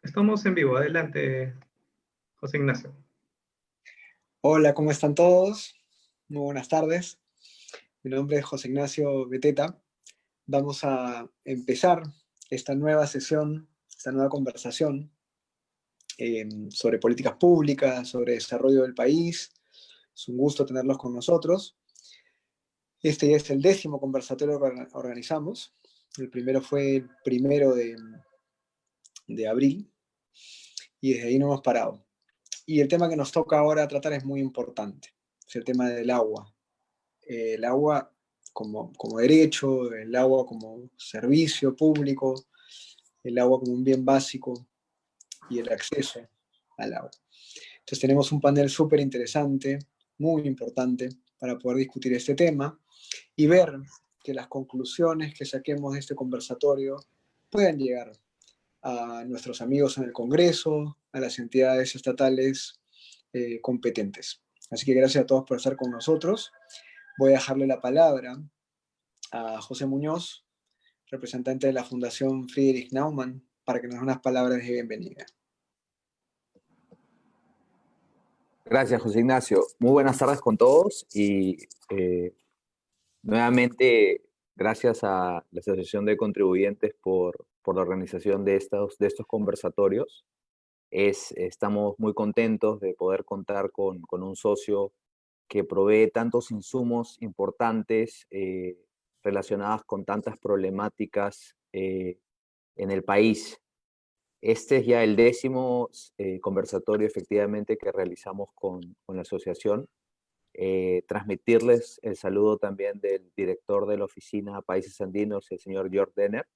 Estamos en vivo. Adelante, José Ignacio. Hola, ¿cómo están todos? Muy buenas tardes. Mi nombre es José Ignacio Beteta. Vamos a empezar esta nueva sesión, esta nueva conversación sobre políticas públicas, sobre desarrollo del país. Es un gusto tenerlos con nosotros. Este ya es el 10º conversatorio que organizamos. El primero fue el 1 de abril y desde ahí no hemos parado. Y el tema que nos toca ahora tratar es muy importante. Es el tema del agua. El agua como derecho, el agua como servicio público, el agua como un bien básico y el acceso al agua. Entonces tenemos un panel súper interesante, muy importante, para poder discutir este tema y ver que las conclusiones que saquemos de este conversatorio puedan llegar a nuestros amigos en el Congreso, a las entidades estatales competentes. Así que gracias a todos por estar con nosotros. Voy a dejarle la palabra a José Muñoz, representante de la Fundación Friedrich Naumann, para que nos dé unas palabras de bienvenida. Gracias, José Ignacio. Muy buenas tardes con todos y nuevamente gracias a la Asociación de Contribuyentes por la organización de estos conversatorios. Estamos muy contentos de poder contar con un socio que provee tantos insumos importantes relacionados con tantas problemáticas en el país. Este es ya el 10º conversatorio efectivamente que realizamos con la asociación. Transmitirles el saludo también del director de la Oficina Países Andinos, el señor Jörg Denner,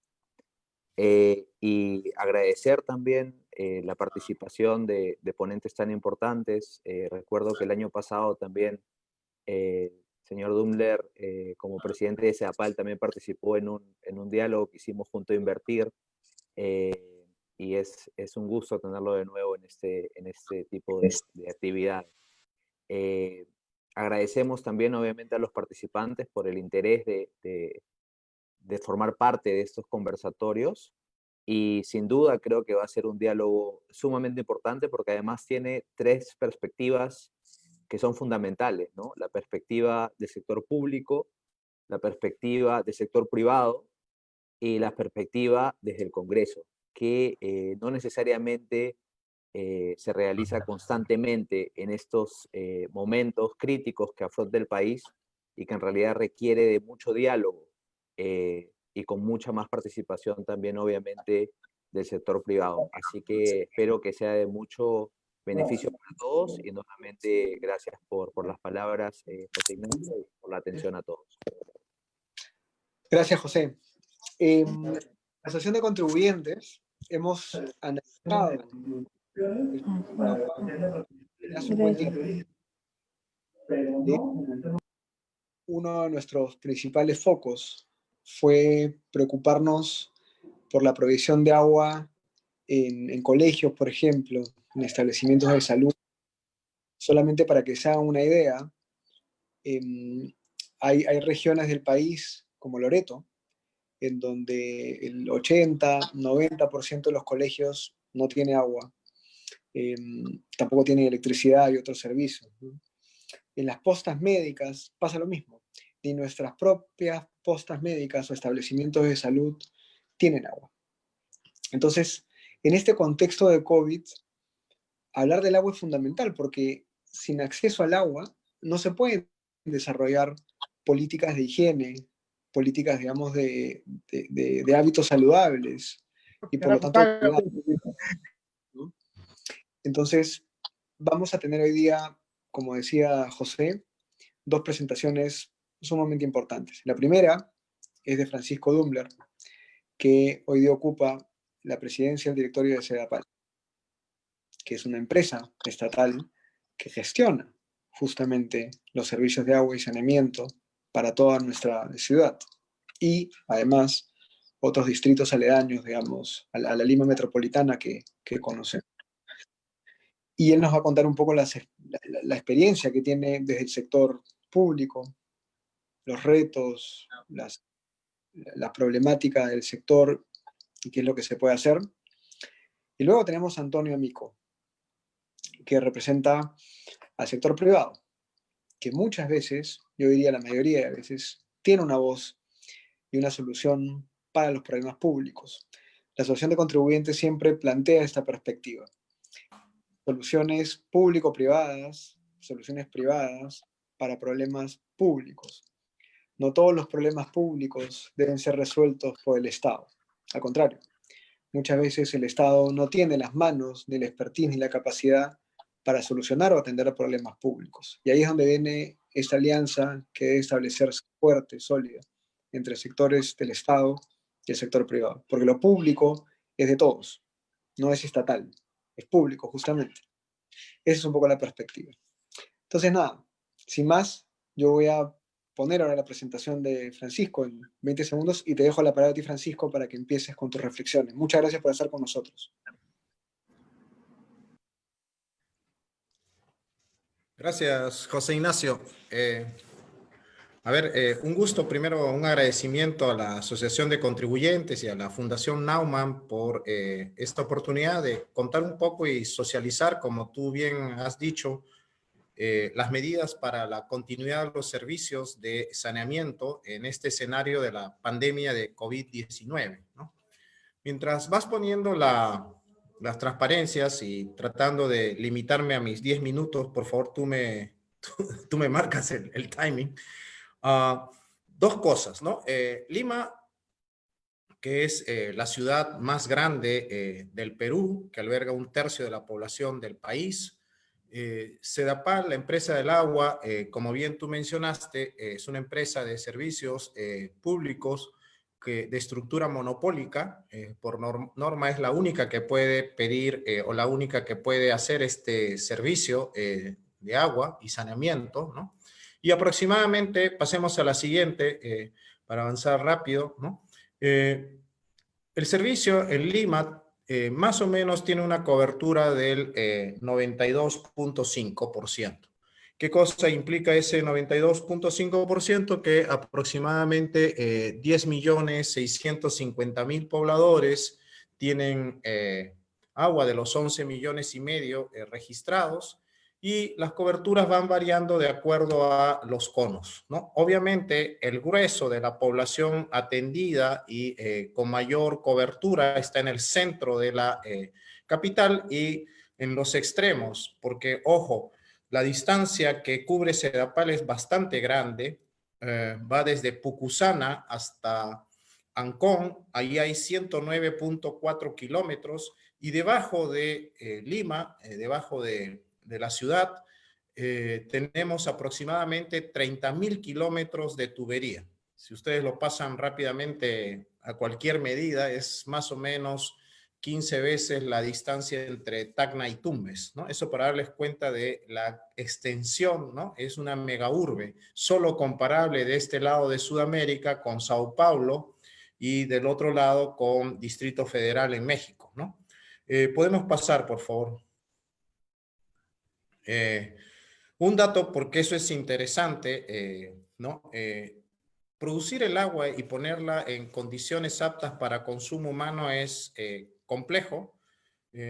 y agradecer también la participación de ponentes tan importantes. Recuerdo que el año pasado también el señor Dummler, como presidente de CEDAPAL, también participó en un diálogo que hicimos junto a Invertir, y es un gusto tenerlo de nuevo en este tipo de actividad. Agradecemos también obviamente a los participantes por el interés de formar parte de estos conversatorios, y sin duda creo que va a ser un diálogo sumamente importante porque además tiene 3 perspectivas que son fundamentales, ¿no? La perspectiva del sector público, la perspectiva del sector privado y la perspectiva desde el Congreso, que no necesariamente se realiza constantemente en estos momentos críticos que afronta el país y que en realidad requiere de mucho diálogo y con mucha más participación también obviamente del sector privado. Así que espero que sea de mucho beneficio para todos y nuevamente gracias por las palabras, José Ignacio, y por la atención a todos. Gracias, José. La Asociación de Contribuyentes hemos analizado el agua hace un buen tiempo. Uno de nuestros principales focos fue preocuparnos por la provisión de agua en colegios, por ejemplo, en establecimientos de salud. Solamente para que se hagan una idea, hay regiones del país, como Loreto, en donde el 80-90% de los colegios no tiene agua. Tampoco tiene electricidad y otros servicios, ¿no? En las postas médicas pasa lo mismo. Ni nuestras propias postas médicas o establecimientos de salud tienen agua. Entonces, en este contexto de COVID, hablar del agua es fundamental porque sin acceso al agua no se pueden desarrollar políticas de higiene, políticas, digamos, de hábitos saludables y por lo tanto, ¿no? Entonces, vamos a tener hoy día, como decía José, 2 presentaciones sumamente importantes. La primera es de Francisco Dummler, que hoy día ocupa la presidencia del directorio de CEDAPAL, que es una empresa estatal que gestiona justamente los servicios de agua y saneamiento para toda nuestra ciudad. Y además otros distritos aledaños, digamos, a la Lima metropolitana que conocemos. Y él nos va a contar un poco la experiencia que tiene desde el sector público, los retos, la problemática del sector y qué es lo que se puede hacer. Y luego tenemos a Antonio Amico, que representa al sector privado, que muchas veces, yo diría la mayoría de veces, tiene una voz y una solución para los problemas públicos. La Asociación de Contribuyentes siempre plantea esta perspectiva. Soluciones público-privadas, soluciones privadas para problemas públicos. No todos los problemas públicos deben ser resueltos por el Estado. Al contrario, muchas veces el Estado no tiene las manos, ni la expertise, ni la capacidad para solucionar o atender problemas públicos. Y ahí es donde viene esta alianza que debe establecerse fuerte, sólida, entre sectores del Estado y el sector privado. Porque lo público es de todos, no es estatal, es público justamente. Esa es un poco la perspectiva. Entonces, nada, sin más, yo voy a poner ahora la presentación de Francisco en 20 segundos y te dejo la palabra a ti, Francisco, para que empieces con tus reflexiones. Muchas gracias por estar con nosotros. Gracias, José Ignacio. Un gusto, primero un agradecimiento a la Asociación de Contribuyentes y a la Fundación Naumann por esta oportunidad de contar un poco y socializar, como tú bien has dicho, las medidas para la continuidad de los servicios de saneamiento en este escenario de la pandemia de COVID-19, ¿no? Mientras vas poniendo las transparencias y tratando de limitarme a mis 10 minutos, por favor, tú me marcas el timing. Dos cosas, ¿no? Lima, que es la ciudad más grande del Perú, que alberga 1/3 de la población del país. Sedapal, la empresa del agua, como bien tú mencionaste, es una empresa de servicios públicos de estructura monopólica. Por norma es la única que puede pedir o la única que puede hacer este servicio de agua y saneamiento, ¿no? Y aproximadamente, pasemos a la siguiente, para avanzar rápido, ¿no? El servicio en Lima más o menos tiene una cobertura del 92.5%. ¿Qué cosa implica ese 92.5%? Que aproximadamente 10.650.000 pobladores tienen agua de los 11,5 millones registrados, y las coberturas van variando de acuerdo a los conos, ¿no? Obviamente, el grueso de la población atendida y con mayor cobertura está en el centro de la capital y en los extremos, porque, ojo, la distancia que cubre Sedapal es bastante grande, va desde Pucusana hasta Ancón, ahí hay 109.4 kilómetros, y debajo de Lima, debajo de la ciudad, tenemos aproximadamente 30.000 kilómetros de tubería. Si ustedes lo pasan rápidamente a cualquier medida, es más o menos 15 veces la distancia entre Tacna y Tumbes, ¿no? Eso para darles cuenta de la extensión, ¿no? Es una mega urbe, solo comparable de este lado de Sudamérica con Sao Paulo y del otro lado con Distrito Federal en México, ¿no? Podemos pasar, por favor. Un dato, porque eso es interesante, ¿no? Producir el agua y ponerla en condiciones aptas para consumo humano es complejo,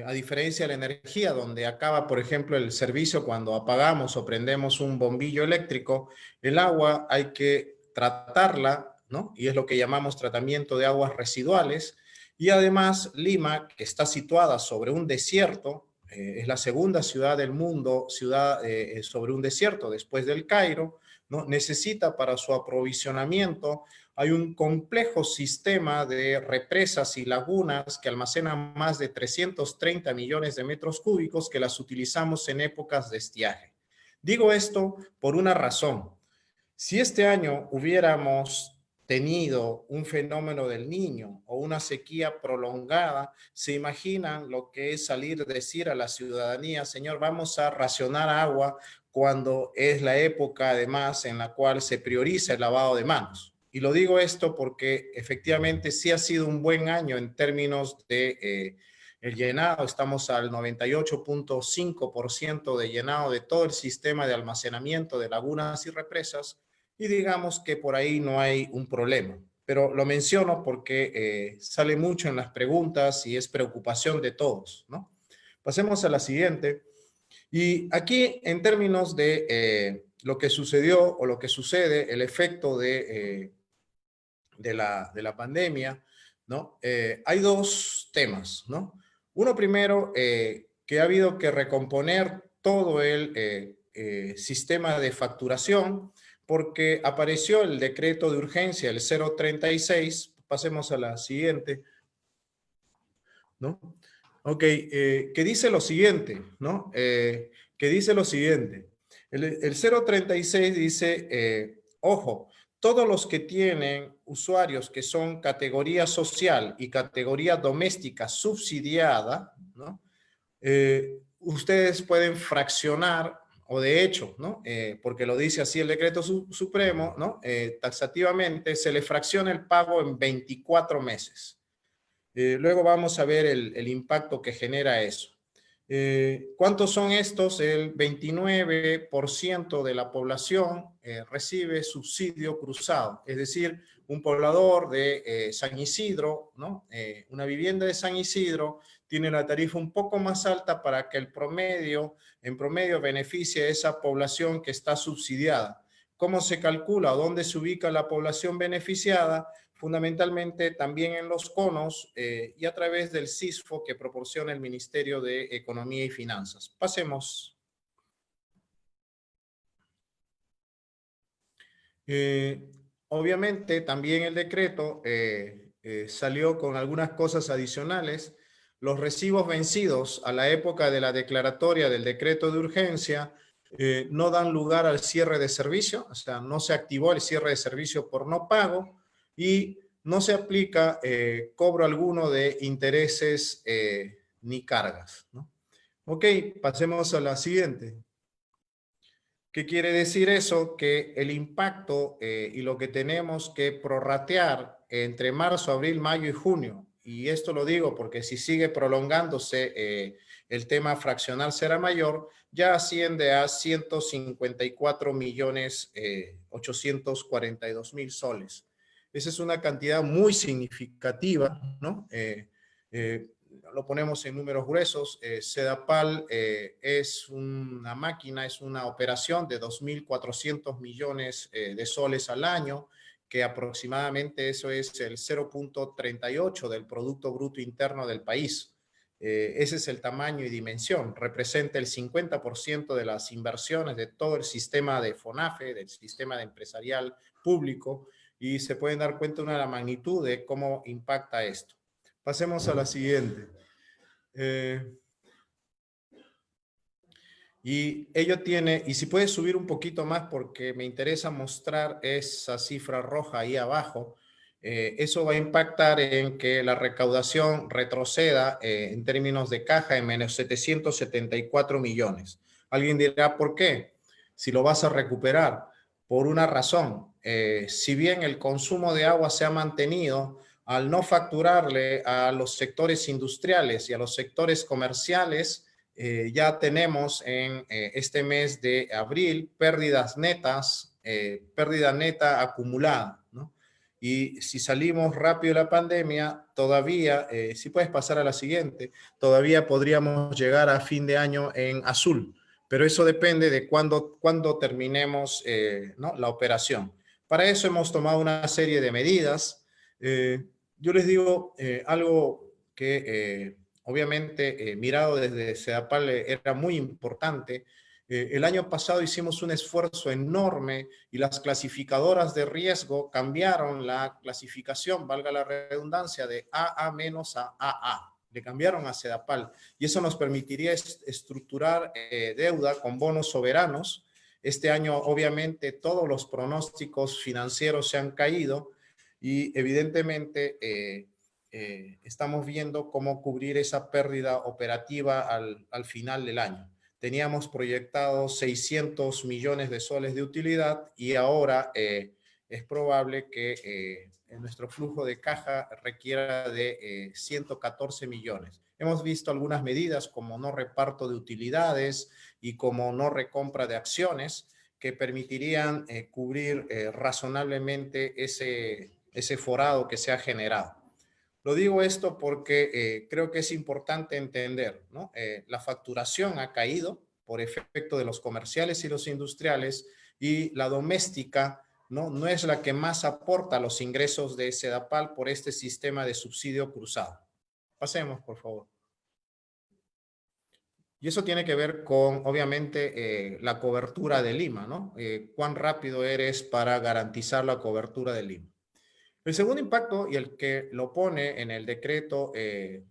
a diferencia de la energía, donde acaba, por ejemplo, el servicio cuando apagamos o prendemos un bombillo eléctrico. El agua hay que tratarla, ¿no? Y es lo que llamamos tratamiento de aguas residuales. Y además, Lima, que está situada sobre un desierto, es la segunda ciudad del mundo, sobre un desierto después del Cairo, ¿no? Necesita para su aprovisionamiento, hay un complejo sistema de represas y lagunas que almacenan más de 330 millones de metros cúbicos que las utilizamos en épocas de estiaje. Digo esto por una razón. Si este año hubiéramos tenido un fenómeno del Niño o una sequía prolongada, ¿se imaginan lo que es salir a decir a la ciudadanía, señor, vamos a racionar agua cuando es la época además en la cual se prioriza el lavado de manos? Y lo digo esto porque efectivamente sí ha sido un buen año en términos de el llenado. Estamos al 98.5% de llenado de todo el sistema de almacenamiento de lagunas y represas, y digamos que por ahí no hay un problema. pero lo menciono porque sale mucho en las preguntas y es preocupación de todos, ¿no? Pasemos a la siguiente. Y aquí, en términos de lo que sucedió o lo que sucede, el efecto de la pandemia, ¿no? Hay dos temas, ¿no? Uno primero, que ha habido que recomponer todo el sistema de facturación porque apareció el decreto de urgencia, el 036. Pasemos a la siguiente, ¿no? Ok, que dice lo siguiente, ¿no? Que dice lo siguiente. El 036 dice, ojo, todos los que tienen usuarios que son categoría social y categoría doméstica subsidiada, ¿no? Ustedes pueden fraccionar, o de hecho, ¿no? Porque lo dice así el decreto supremo, ¿no? Taxativamente se le fracciona el pago en 24 meses. Luego vamos a ver el impacto que genera eso. ¿Cuántos son estos? El 29% de la población recibe subsidio cruzado, es decir, un poblador de San Isidro, ¿no? Una vivienda de San Isidro tiene la tarifa un poco más alta para que en promedio beneficie a esa población que está subsidiada. ¿Cómo se calcula? ¿Dónde se ubica la población beneficiada? Fundamentalmente también en los conos y a través del CISFO que proporciona el Ministerio de Economía y Finanzas. Pasemos. Obviamente también el decreto salió con algunas cosas adicionales. Los recibos vencidos a la época de la declaratoria del decreto de urgencia no dan lugar al cierre de servicio, o sea, no se activó el cierre de servicio por no pago y no se aplica cobro alguno de intereses ni cargas, ¿no? Ok, pasemos a la siguiente. ¿Qué quiere decir eso? Que el impacto y lo que tenemos que prorratear entre marzo, abril, mayo y junio, y esto lo digo porque si sigue prolongándose el tema fraccional será mayor, ya asciende a 154.842.000 soles. Esa es una cantidad muy significativa, ¿no? Lo ponemos en números gruesos. Sedapal es una máquina, es una operación de 2.400 millones de soles al año, que aproximadamente eso es el 0.38 del Producto Bruto Interno del país. Ese es el tamaño y dimensión. Representa el 50% de las inversiones de todo el sistema de FONAFE, del sistema de empresarial público, y se pueden dar cuenta de la magnitud de cómo impacta esto. Pasemos a la siguiente. Y ello tiene, y si puedes subir un poquito más porque me interesa mostrar esa cifra roja ahí abajo, eso va a impactar en que la recaudación retroceda en términos de caja en menos 774 millones. Alguien dirá, ¿por qué? Si lo vas a recuperar, por una razón. Si bien el consumo de agua se ha mantenido, al no facturarle a los sectores industriales y a los sectores comerciales, ya tenemos en este mes de abril pérdidas netas, pérdida neta acumulada, ¿no? Y si salimos rápido de la pandemia, todavía, si puedes pasar a la siguiente, todavía podríamos llegar a fin de año en azul, pero eso depende de cuándo terminemos ¿no? la operación. Para eso hemos tomado una serie de medidas. Yo les digo algo que obviamente mirado desde Sedapal era muy importante. El año pasado hicimos un esfuerzo enorme y las clasificadoras de riesgo cambiaron la clasificación, valga la redundancia, de AA- a AA. Le cambiaron a Sedapal y eso nos permitiría estructurar deuda con bonos soberanos. Este año obviamente todos los pronósticos financieros se han caído y evidentemente estamos viendo cómo cubrir esa pérdida operativa al final del año. Teníamos proyectado 600 millones de soles de utilidad y ahora es probable que nuestro flujo de caja requiera de 114 millones. Hemos visto algunas medidas como no reparto de utilidades y como no recompra de acciones que permitirían cubrir razonablemente ese forado que se ha generado. Lo digo esto porque creo que es importante entender, ¿no? La facturación ha caído por efecto de los comerciales y los industriales, y la doméstica no es la que más aporta los ingresos de Sedapal por este sistema de subsidio cruzado. Pasemos, por favor. Y eso tiene que ver con, obviamente, la cobertura de Lima, ¿no? Cuán rápido eres para garantizar la cobertura de Lima. El segundo impacto, y el que lo pone en el decreto este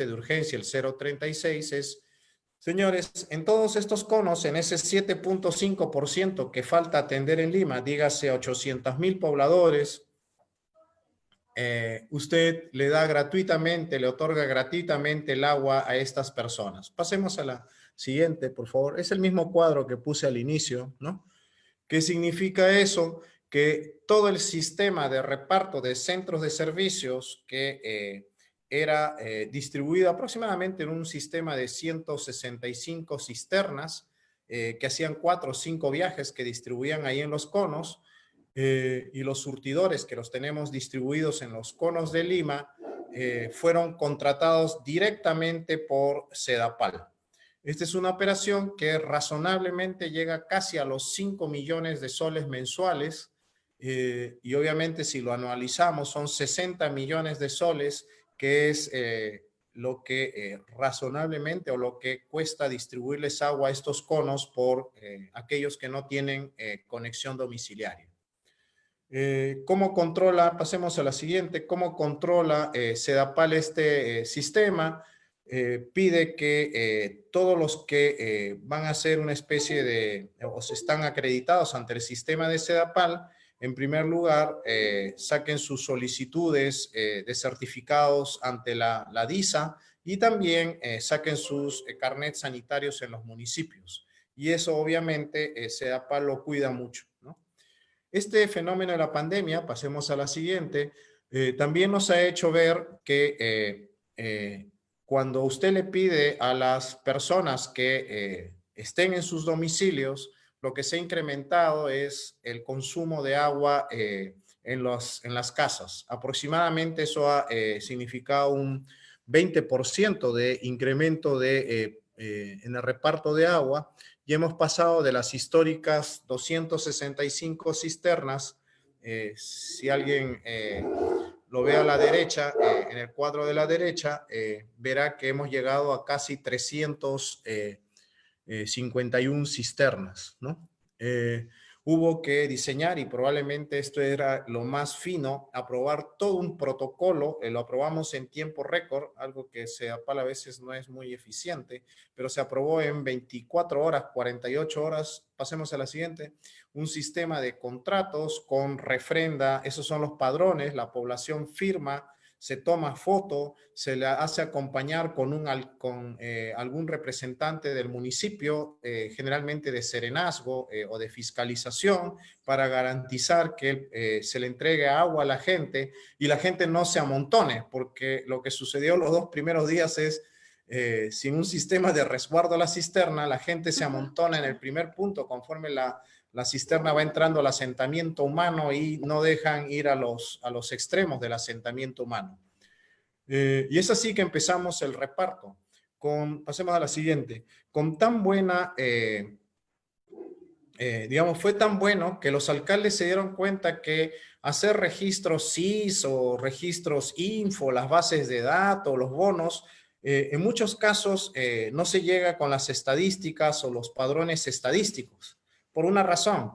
de urgencia, el 036, es, señores, en todos estos conos, en ese 7.5% que falta atender en Lima, dígase 800,000 pobladores, usted le da gratuitamente, le otorga gratuitamente el agua a estas personas. Pasemos a la siguiente, por favor. Es el mismo cuadro que puse al inicio, ¿no? ¿Qué significa eso? Que todo el sistema de reparto de centros de servicios que era distribuido aproximadamente en un sistema de 165 cisternas que hacían 4 o 5 viajes que distribuían ahí en los conos, y los surtidores que los tenemos distribuidos en los conos de Lima fueron contratados directamente por Sedapal. Esta es una operación que razonablemente llega casi a los 5 millones de soles mensuales, y obviamente si lo anualizamos son 60 millones de soles, que es lo que razonablemente o lo que cuesta distribuirles agua a estos conos por aquellos que no tienen conexión domiciliaria. ¿Cómo controla? Pasemos a la siguiente. ¿Cómo controla Sedapal este sistema? Pide que todos los que van a hacer una especie de, o se están acreditados ante el sistema de Sedapal, en primer lugar, saquen sus solicitudes de certificados ante la DISA, y también saquen sus carnets sanitarios en los municipios. Y eso obviamente Sedapal lo cuida mucho, ¿no? Este fenómeno de la pandemia, pasemos a la siguiente, también nos ha hecho ver que cuando usted le pide a las personas que estén en sus domicilios, lo que se ha incrementado es el consumo de agua en las casas. Aproximadamente eso ha significado un 20% de incremento en el reparto de agua, y hemos pasado de las históricas 265 cisternas. Si alguien lo ve a la derecha, en el cuadro de la derecha, verá que hemos llegado a casi 351 cisternas, ¿no? Hubo que diseñar, y probablemente esto era lo más fino, aprobar todo un protocolo. Lo aprobamos en tiempo récord, algo que Sedapal a veces no es muy eficiente, pero se aprobó en 24 horas, 48 horas. Pasemos a la siguiente. Un sistema de contratos con refrenda, esos son los padrones, la población firma, se toma foto, se le hace acompañar con algún representante del municipio, generalmente de serenazgo o de fiscalización, para garantizar que se le entregue agua a la gente y la gente no se amontone, porque lo que sucedió los 2 primeros días es, sin un sistema de resguardo a la cisterna, la gente se amontona en el primer punto conforme la cisterna va entrando al asentamiento humano y no dejan ir a los extremos del asentamiento humano. Y es así que empezamos el reparto. Pasemos a la siguiente. Con tan buena, digamos, fue tan bueno que los alcaldes se dieron cuenta que hacer registros SIS o registros Info, las bases de datos, los bonos, en muchos casos no se llega con las estadísticas o los padrones estadísticos. Por una razón,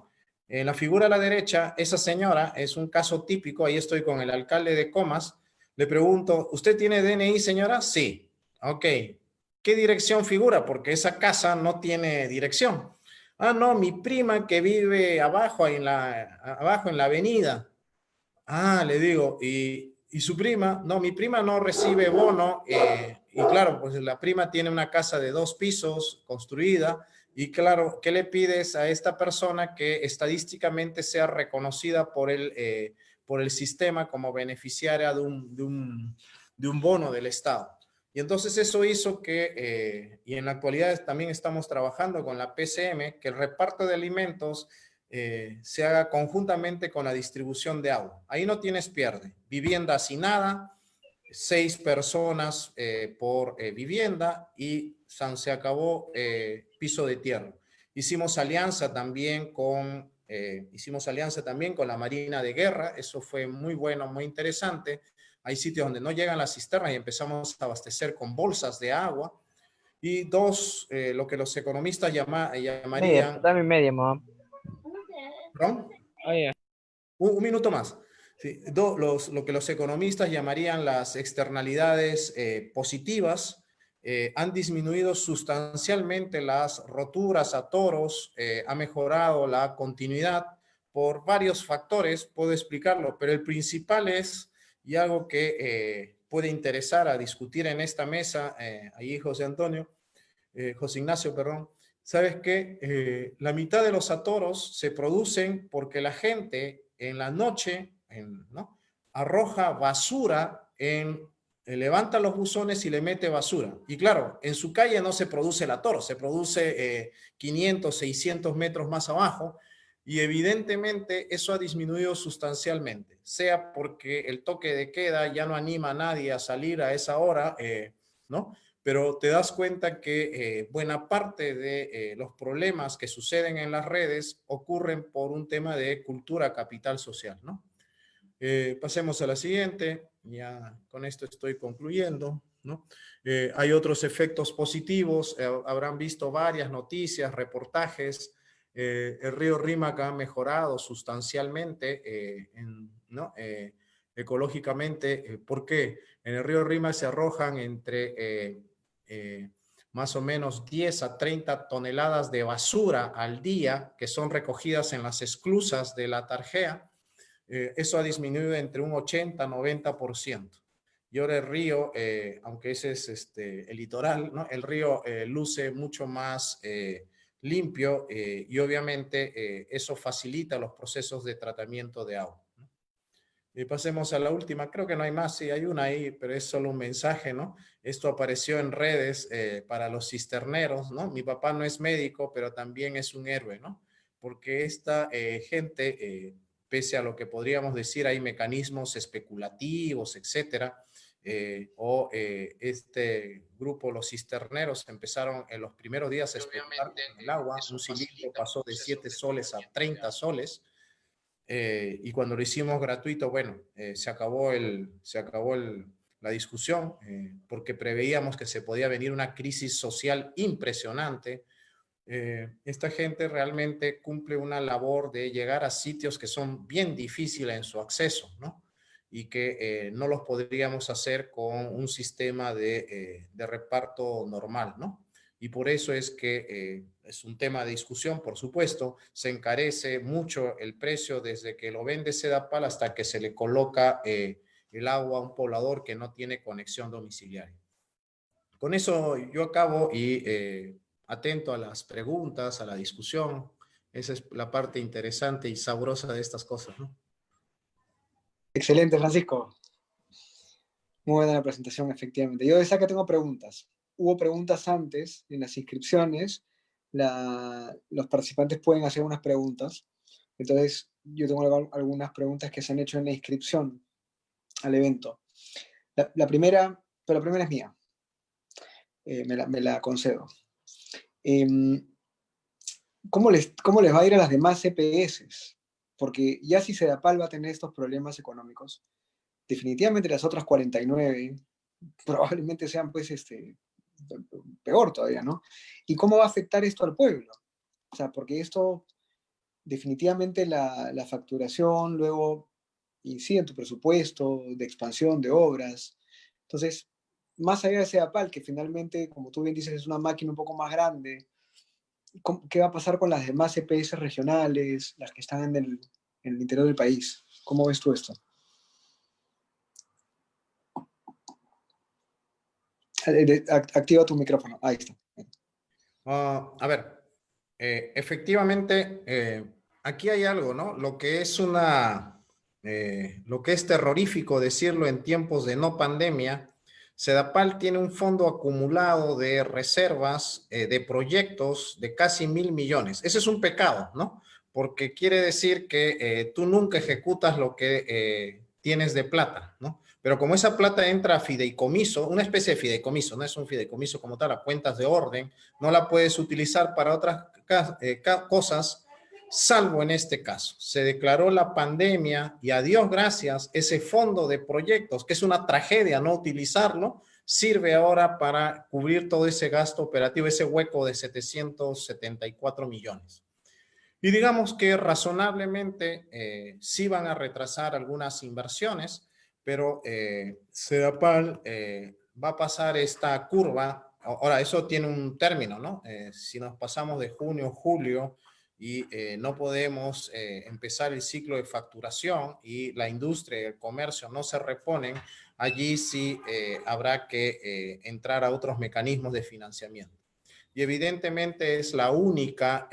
en la figura a la derecha, esa señora es un caso típico. Ahí estoy con el alcalde de Comas. Le pregunto, ¿usted tiene DNI, señora? Sí. Ok. ¿Qué dirección figura? Porque esa casa no tiene dirección. Ah, no, mi prima que vive abajo en la avenida. Ah, le digo, ¿y su prima? No, mi prima no recibe bono. Y claro, pues la prima tiene una casa de 2 pisos construida. Y claro, ¿qué le pides a esta persona? Que estadísticamente sea reconocida por el sistema como beneficiaria de un bono del Estado. Y entonces eso hizo que, y en la actualidad también estamos trabajando con la PCM, que el reparto de alimentos se haga conjuntamente con la distribución de agua. Ahí no tienes pierde. Vivienda hacinada, 6 personas por vivienda y se acabó piso de tierra. Hicimos alianza también con la Marina de Guerra. Eso fue muy bueno, muy interesante. Hay sitios donde no llegan las cisternas y empezamos a abastecer con bolsas de agua. Y dos, lo que los economistas llamarían... Dame media, mamá. ¿Perdón? Oye. Un minuto más. Sí, lo que los economistas llamarían las externalidades positivas han disminuido sustancialmente las roturas, atoros, ha mejorado la continuidad por varios factores, puedo explicarlo, pero el principal es, y algo que puede interesar a discutir en esta mesa, ahí José Ignacio, perdón, ¿sabes qué? La mitad de los atoros se producen porque la gente en la noche, ¿no?, arroja basura, levanta los buzones y le mete basura. Y claro, en su calle no se produce el atoro, se produce 500, 600 metros más abajo, y evidentemente eso ha disminuido sustancialmente, sea porque el toque de queda ya no anima a nadie a salir a esa hora, ¿no? Pero te das cuenta que buena parte de los problemas que suceden en las redes ocurren por un tema de cultura capital social, ¿no? Pasemos a la siguiente, ya con esto estoy concluyendo, ¿no? Hay otros efectos positivos, habrán visto varias noticias, reportajes. El río Rímac ha mejorado sustancialmente, ¿no? Ecológicamente. ¿Por qué? En el río Rímac se arrojan entre más o menos 10 a 30 toneladas de basura al día que son recogidas en las esclusas de la Tarjea. Eso ha disminuido entre un 80 a 90%. Y ahora el río, aunque ese es el litoral, ¿no?, el río luce mucho más limpio y obviamente eso facilita los procesos de tratamiento de agua, ¿no? Y pasemos a la última, creo que no hay más, sí hay una ahí, pero es solo un mensaje, ¿no? Esto apareció en redes para los cisterneros, ¿no? Mi papá no es médico, pero también es un héroe, ¿no? Porque esta gente, pese a lo que podríamos decir, hay mecanismos especulativos, etcétera, este grupo, los cisterneros, empezaron en los primeros días a especular con el agua. Un cilindro pasó de 7 soles a 30 soles. Y cuando lo hicimos gratuito, bueno, se acabó la discusión porque preveíamos que se podía venir una crisis social impresionante. Esta gente realmente cumple una labor de llegar a sitios que son bien difíciles en su acceso, ¿no? Y que no los podríamos hacer con un sistema de reparto normal, ¿no? Y por eso es que es un tema de discusión, por supuesto, se encarece mucho el precio desde que lo vende Sedapal hasta que se le coloca el agua a un poblador que no tiene conexión domiciliaria. Con eso yo acabo y atento a las preguntas, a la discusión. Esa es la parte interesante y sabrosa de estas cosas, ¿no? Excelente, Francisco. Muy buena la presentación, efectivamente. Yo desde acá tengo preguntas. Hubo preguntas antes en las inscripciones. Los participantes pueden hacer unas preguntas. Entonces, yo tengo algunas preguntas que se han hecho en la inscripción al evento. La primera es mía. Me la concedo. ¿Cómo les va a ir a las demás EPS? Porque ya si Sedapal va a tener estos problemas económicos, definitivamente las otras 49 probablemente sean pues peor todavía, ¿no? ¿Y cómo va a afectar esto al pueblo? O sea, porque esto definitivamente la facturación luego incide en tu presupuesto de expansión de obras. Entonces, más allá de Sedapal, que finalmente, como tú bien dices, es una máquina un poco más grande, ¿qué va a pasar con las demás EPS regionales, las que están en el interior del país? ¿Cómo ves tú esto? Activa tu micrófono. Ahí está. A ver, efectivamente, aquí hay algo, ¿no? Lo que es terrorífico decirlo en tiempos de no pandemia, Sedapal tiene un fondo acumulado de reservas, de proyectos de casi 1.000 millones. Ese es un pecado, ¿no? porque quiere decir que tú nunca ejecutas lo que tienes de plata, ¿no? Pero como esa plata entra a fideicomiso, una especie de fideicomiso, no es un fideicomiso como tal, a cuentas de orden, no la puedes utilizar para otras cosas, salvo en este caso. Se declaró la pandemia y a Dios gracias, ese fondo de proyectos, que es una tragedia no utilizarlo, sirve ahora para cubrir todo ese gasto operativo, ese hueco de 774 millones. Y digamos que razonablemente sí van a retrasar algunas inversiones, pero Sedapal va a pasar esta curva. Ahora, eso tiene un término, ¿no? Si nos pasamos de junio, julio y no podemos empezar el ciclo de facturación y la industria y el comercio no se reponen, allí sí habrá que entrar a otros mecanismos de financiamiento. Y evidentemente es la única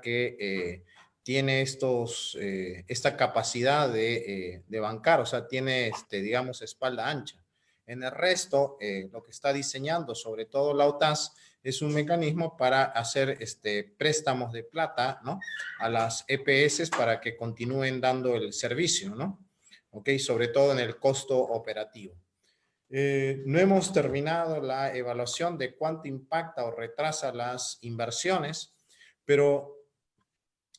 que tiene esta capacidad de bancar, o sea, tiene, digamos, espalda ancha. En el resto, lo que está diseñando, sobre todo la OTAS, es un mecanismo para hacer préstamos de plata, ¿no?, a las EPS para que continúen dando el servicio, ¿no? ¿Ok? Sobre todo en el costo operativo. No hemos terminado la evaluación de cuánto impacta o retrasa las inversiones, pero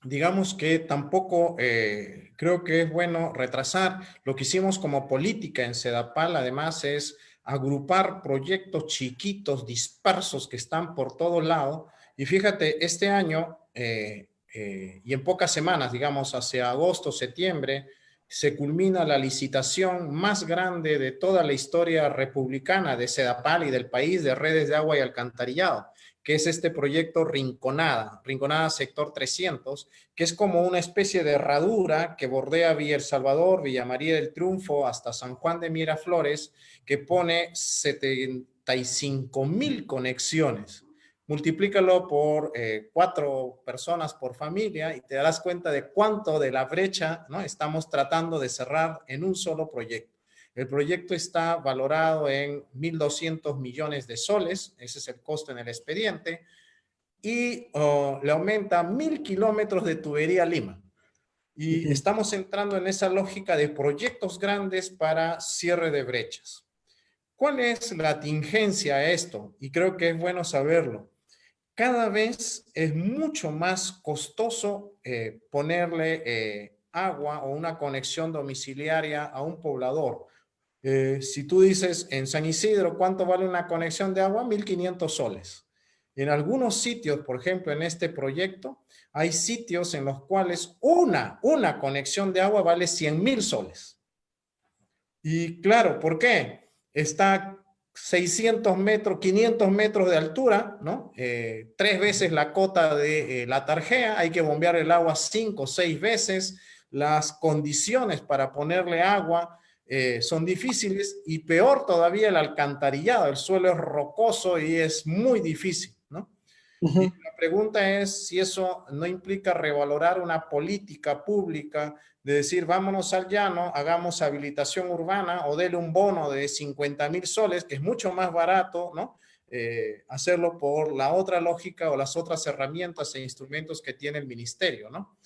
digamos que tampoco creo que es bueno retrasar. Lo que hicimos como política en Sedapal, además, es agrupar proyectos chiquitos, dispersos, que están por todo lado. Y fíjate, este año y en pocas semanas, digamos, hacia agosto, septiembre, se culmina la licitación más grande de toda la historia republicana de Sedapal y del país de redes de agua y alcantarillado, que es este proyecto Rinconada Sector 300, que es como una especie de herradura que bordea Villa El Salvador, Villa María del Triunfo, hasta San Juan de Miraflores, que pone 75,000 conexiones. Multiplícalo por 4 personas por familia y te darás cuenta de cuánto de la brecha, ¿no?, estamos tratando de cerrar en un solo proyecto. El proyecto está valorado en 1.200 millones de soles, ese es el costo en el expediente, y le aumenta 1.000 kilómetros de tubería Lima. Y estamos entrando en esa lógica de proyectos grandes para cierre de brechas. ¿Cuál es la tingencia a esto? Y creo que es bueno saberlo. Cada vez es mucho más costoso ponerle agua o una conexión domiciliaria a un poblador. Si tú dices en San Isidro, ¿cuánto vale una conexión de agua? 1.500 soles. En algunos sitios, por ejemplo, en este proyecto, hay sitios en los cuales una conexión de agua vale 100,000 soles. Y claro, ¿por qué? Está 600 metros, 500 metros de altura, ¿no? 3 veces la cota de la tarjea, hay que bombear el agua 5 o 6 veces, las condiciones para ponerle agua son difíciles y peor todavía el alcantarillado, el suelo es rocoso y es muy difícil, ¿no? Y la pregunta es si eso no implica revalorar una política pública de decir, vámonos al llano, hagamos habilitación urbana o dele un bono de 50,000 soles, que es mucho más barato, ¿no? Hacerlo por la otra lógica o las otras herramientas e instrumentos que tiene el ministerio, ¿no?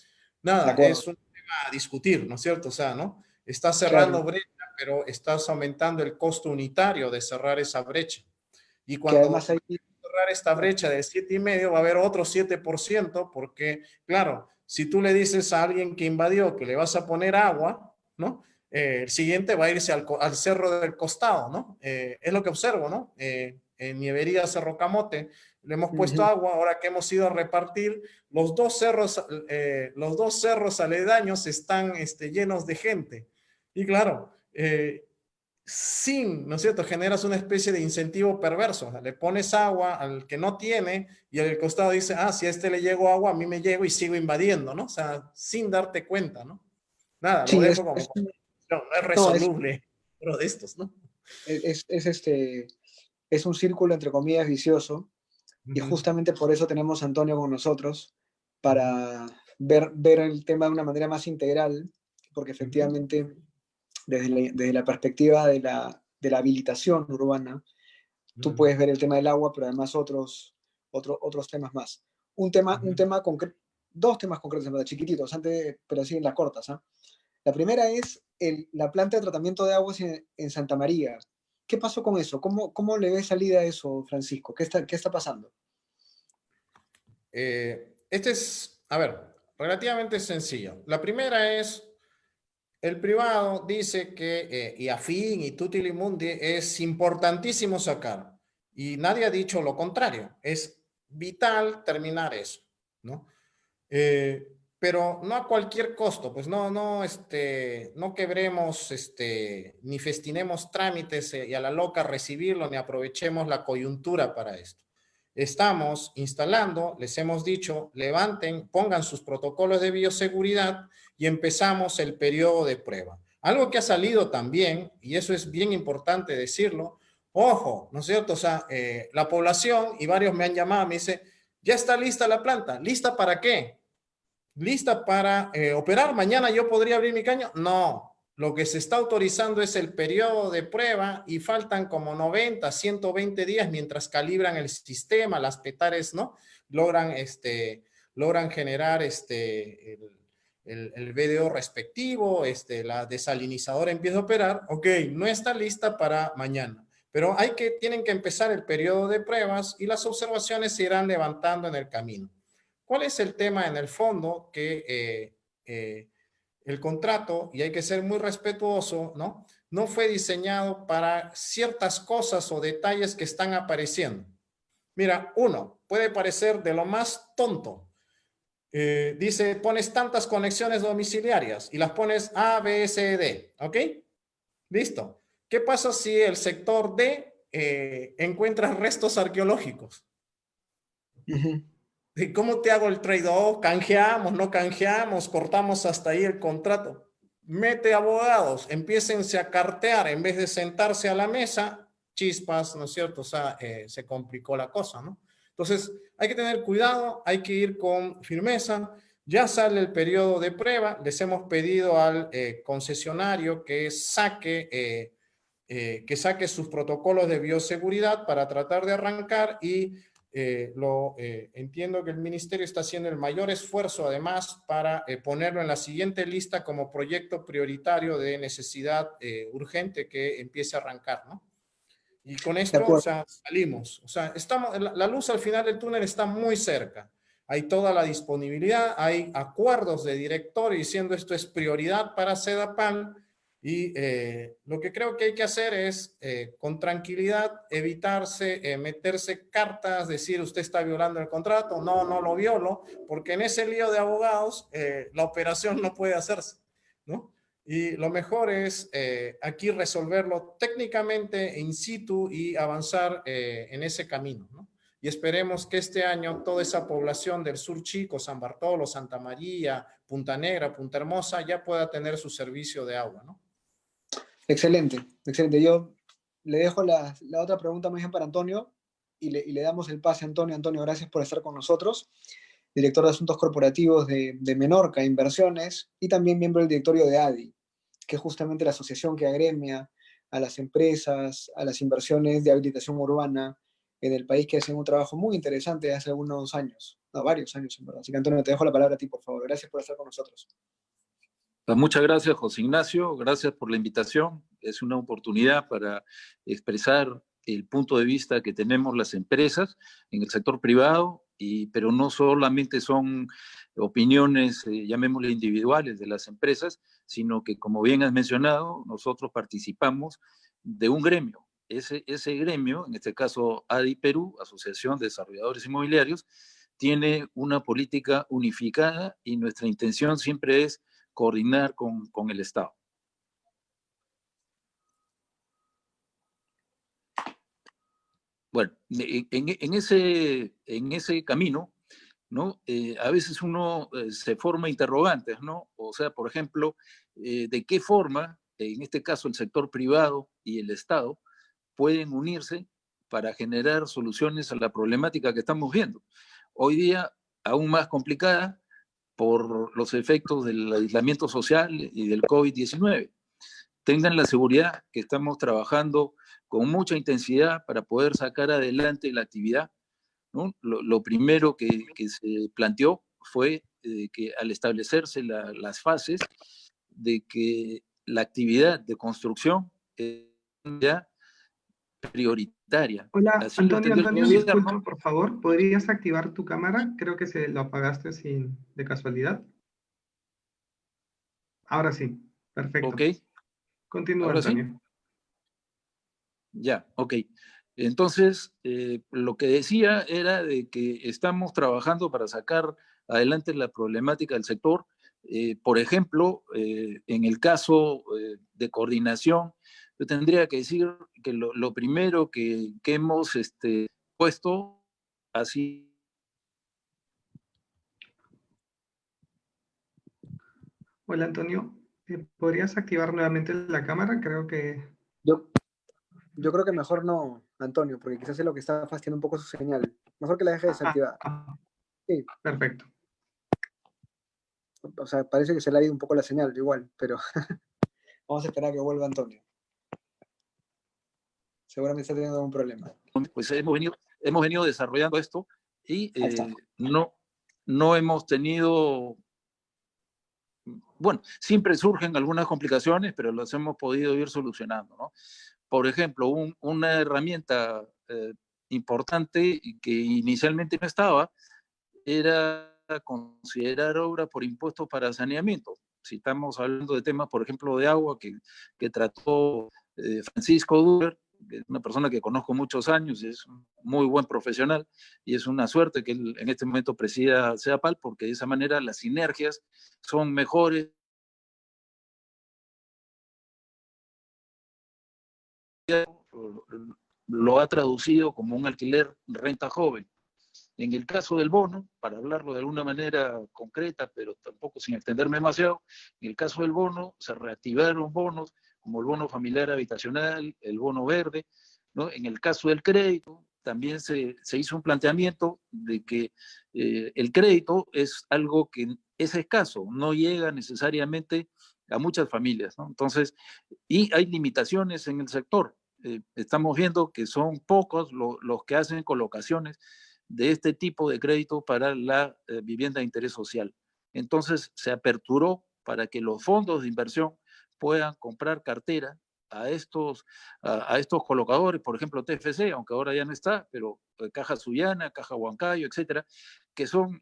Nada, es un tema a discutir, ¿no es cierto? O sea, ¿no? Estás cerrando brecha, pero estás aumentando el costo unitario de cerrar esa brecha. Y cuando además hay... cerrar esta brecha de 7,5, va a haber otro 7%, porque, claro, si tú le dices a alguien que invadió que le vas a poner agua, ¿no? El siguiente va a irse al cerro del costado, ¿no? Es lo que observo, ¿no? En Nievería Cerro Camote le hemos puesto agua, ahora que hemos ido a repartir, los dos cerros aledaños están llenos de gente. Y claro, ¿no es cierto? Generas una especie de incentivo perverso. O sea, le pones agua al que no tiene y al costado dice, si a este le llegó agua, a mí me llegó y sigo invadiendo, ¿no? O sea, sin darte cuenta, ¿no? Nada, lo dejo como... no es resoluble, pero de estos, ¿no? Es un círculo, entre comillas, vicioso, y justamente por eso tenemos a Antonio con nosotros, para ver el tema de una manera más integral, porque efectivamente... Desde la perspectiva de la habilitación urbana, tú puedes ver el tema del agua, pero además otros temas más. Un tema dos temas concretos, en verdad, chiquititos, pero así en las cortas. ¿Ah? La primera es la planta de tratamiento de aguas en Santa María. ¿Qué pasó con eso? ¿Cómo le ves salida a eso, Francisco? ¿Qué está pasando? Este es, a ver, relativamente sencillo. La primera es, el privado dice que, y afín y tutti mundi, es importantísimo sacar. Y nadie ha dicho lo contrario. Es vital terminar eso, ¿no? Pero no a cualquier costo, pues no quebremos, ni festinemos trámites y a la loca recibirlo, ni aprovechemos la coyuntura para esto. Estamos instalando, les hemos dicho, levanten, pongan sus protocolos de bioseguridad y empezamos el periodo de prueba. Algo que ha salido también, y eso es bien importante decirlo, ojo, ¿no es cierto? O sea, la población, y varios me han llamado, me dice, ya está lista la planta, ¿lista para qué? ¿Lista para operar? ¿Mañana yo podría abrir mi caño? No, lo que se está autorizando es el periodo de prueba y faltan como 90, 120 días mientras calibran el sistema, las petares, ¿no? Logran generar el VDO respectivo, la desalinizadora empieza a operar. Ok, no está lista para mañana, pero tienen que empezar el periodo de pruebas y las observaciones se irán levantando en el camino. ¿Cuál es el tema en el fondo? Que el contrato, y hay que ser muy respetuoso, ¿no? No fue diseñado para ciertas cosas o detalles que están apareciendo. Mira, uno, puede parecer de lo más tonto. Dice, pones tantas conexiones domiciliarias y las pones A, B, C, D, ¿ok? Listo. ¿Qué pasa si el sector D encuentra restos arqueológicos? ¿Cómo te hago el trade-off? ¿Canjeamos, no canjeamos? ¿Cortamos hasta ahí el contrato? Mete abogados, empiécense a cartear en vez de sentarse a la mesa, chispas, ¿no es cierto? O sea, se complicó la cosa, ¿no? Entonces, hay que tener cuidado, hay que ir con firmeza. Ya sale el periodo de prueba, les hemos pedido al concesionario que saque sus protocolos de bioseguridad para tratar de arrancar y entiendo que el ministerio está haciendo el mayor esfuerzo además para ponerlo en la siguiente lista como proyecto prioritario de necesidad urgente que empiece a arrancar, ¿no? Y con esto, o sea, salimos. O sea, la luz al final del túnel está muy cerca. Hay toda la disponibilidad, hay acuerdos de directorio diciendo esto es prioridad para Sedapal. Y lo que creo que hay que hacer es, con tranquilidad, evitarse, meterse cartas, decir usted está violando el contrato, no lo violo, porque en ese lío de abogados la operación no puede hacerse, ¿no? Y lo mejor es aquí resolverlo técnicamente in situ y avanzar en ese camino, ¿no? Y esperemos que este año toda esa población del Sur Chico, San Bartolo, Santa María, Punta Negra, Punta Hermosa, ya pueda tener su servicio de agua, ¿no? Excelente, excelente. Yo le dejo la otra pregunta más bien para Antonio y le damos el pase a Antonio. Antonio, gracias por estar con nosotros. Director de Asuntos Corporativos de Menorca Inversiones y también miembro del directorio de ADI, que es justamente la asociación que agremia a las empresas, a las inversiones de habilitación urbana en el país, que hacen un trabajo muy interesante hace algunos años, no, varios años en verdad. Así que Antonio, te dejo la palabra a ti, por favor. Gracias por estar con nosotros. Pues muchas gracias, José Ignacio. Gracias por la invitación. Es una oportunidad para expresar el punto de vista que tenemos las empresas en el sector privado, pero no solamente son opiniones, llamémosle individuales de las empresas, sino que, como bien has mencionado, nosotros participamos de un gremio. Ese gremio, en este caso ADI Perú, Asociación de Desarrolladores Inmobiliarios, tiene una política unificada y nuestra intención siempre es coordinar con el Estado. Bueno, en ese camino, ¿no? A veces uno se forma interrogantes, ¿no? O sea, por ejemplo, ¿de qué forma, en este caso el sector privado y el Estado, pueden unirse para generar soluciones a la problemática que estamos viendo? Hoy día, aún más complicada, por los efectos del aislamiento social y del COVID-19. Tengan la seguridad que estamos trabajando con mucha intensidad para poder sacar adelante la actividad, ¿no? Lo primero que se planteó fue de que al establecerse las fases, de que la actividad de construcción es ya prioritaria. Hola, Así lo entendió el Antonio, gobierno. disculpa, por favor, ¿podrías activar tu cámara? Creo que se lo apagaste de casualidad. Ahora sí, perfecto. Ok, Continúa, ahora sí. Antonio. Ya, ok. Entonces, lo que decía era de que estamos trabajando para sacar adelante la problemática del sector. Por ejemplo, en el caso de coordinación, yo tendría que decir que lo primero que hemos puesto así. Hola, Antonio. ¿Podrías activar nuevamente la cámara? Creo que... Yo creo que mejor no, Antonio, porque quizás es lo que está fastidiando un poco su señal. Mejor que la deje desactivada. Sí, Perfecto. o sea, parece que se le ha ido un poco la señal, igual, pero vamos a esperar a que vuelva Antonio. Seguramente está teniendo algún problema. Pues hemos venido desarrollando esto y Ahí está. no hemos tenido, bueno, siempre surgen algunas complicaciones, pero las hemos podido ir solucionando, ¿no? Por ejemplo, una herramienta importante y que inicialmente no estaba era considerar obra por impuestos para saneamiento. Si estamos hablando de temas, por ejemplo, de agua que trató Francisco Duber, una persona que conozco muchos años, es un muy buen profesional y es una suerte que él en este momento presida CEAPAL, porque de esa manera las sinergias son mejores. Lo ha traducido como un alquiler renta joven. En el caso del bono, para hablarlo de alguna manera concreta, pero tampoco sin extenderme demasiado, en el caso del bono se reactivaron bonos como el bono familiar habitacional, el bono verde, ¿no? En el caso del crédito, también se hizo un planteamiento de que el crédito es algo que es escaso, no llega necesariamente a muchas familias, ¿no? Entonces, y hay limitaciones en el sector. Estamos viendo que son pocos los que hacen colocaciones de este tipo de crédito para la vivienda de interés social. Entonces se aperturó para que los fondos de inversión puedan comprar cartera a estos colocadores, por ejemplo TFC, aunque ahora ya no está, pero Caja Sullana, Caja Huancayo, etcétera, que son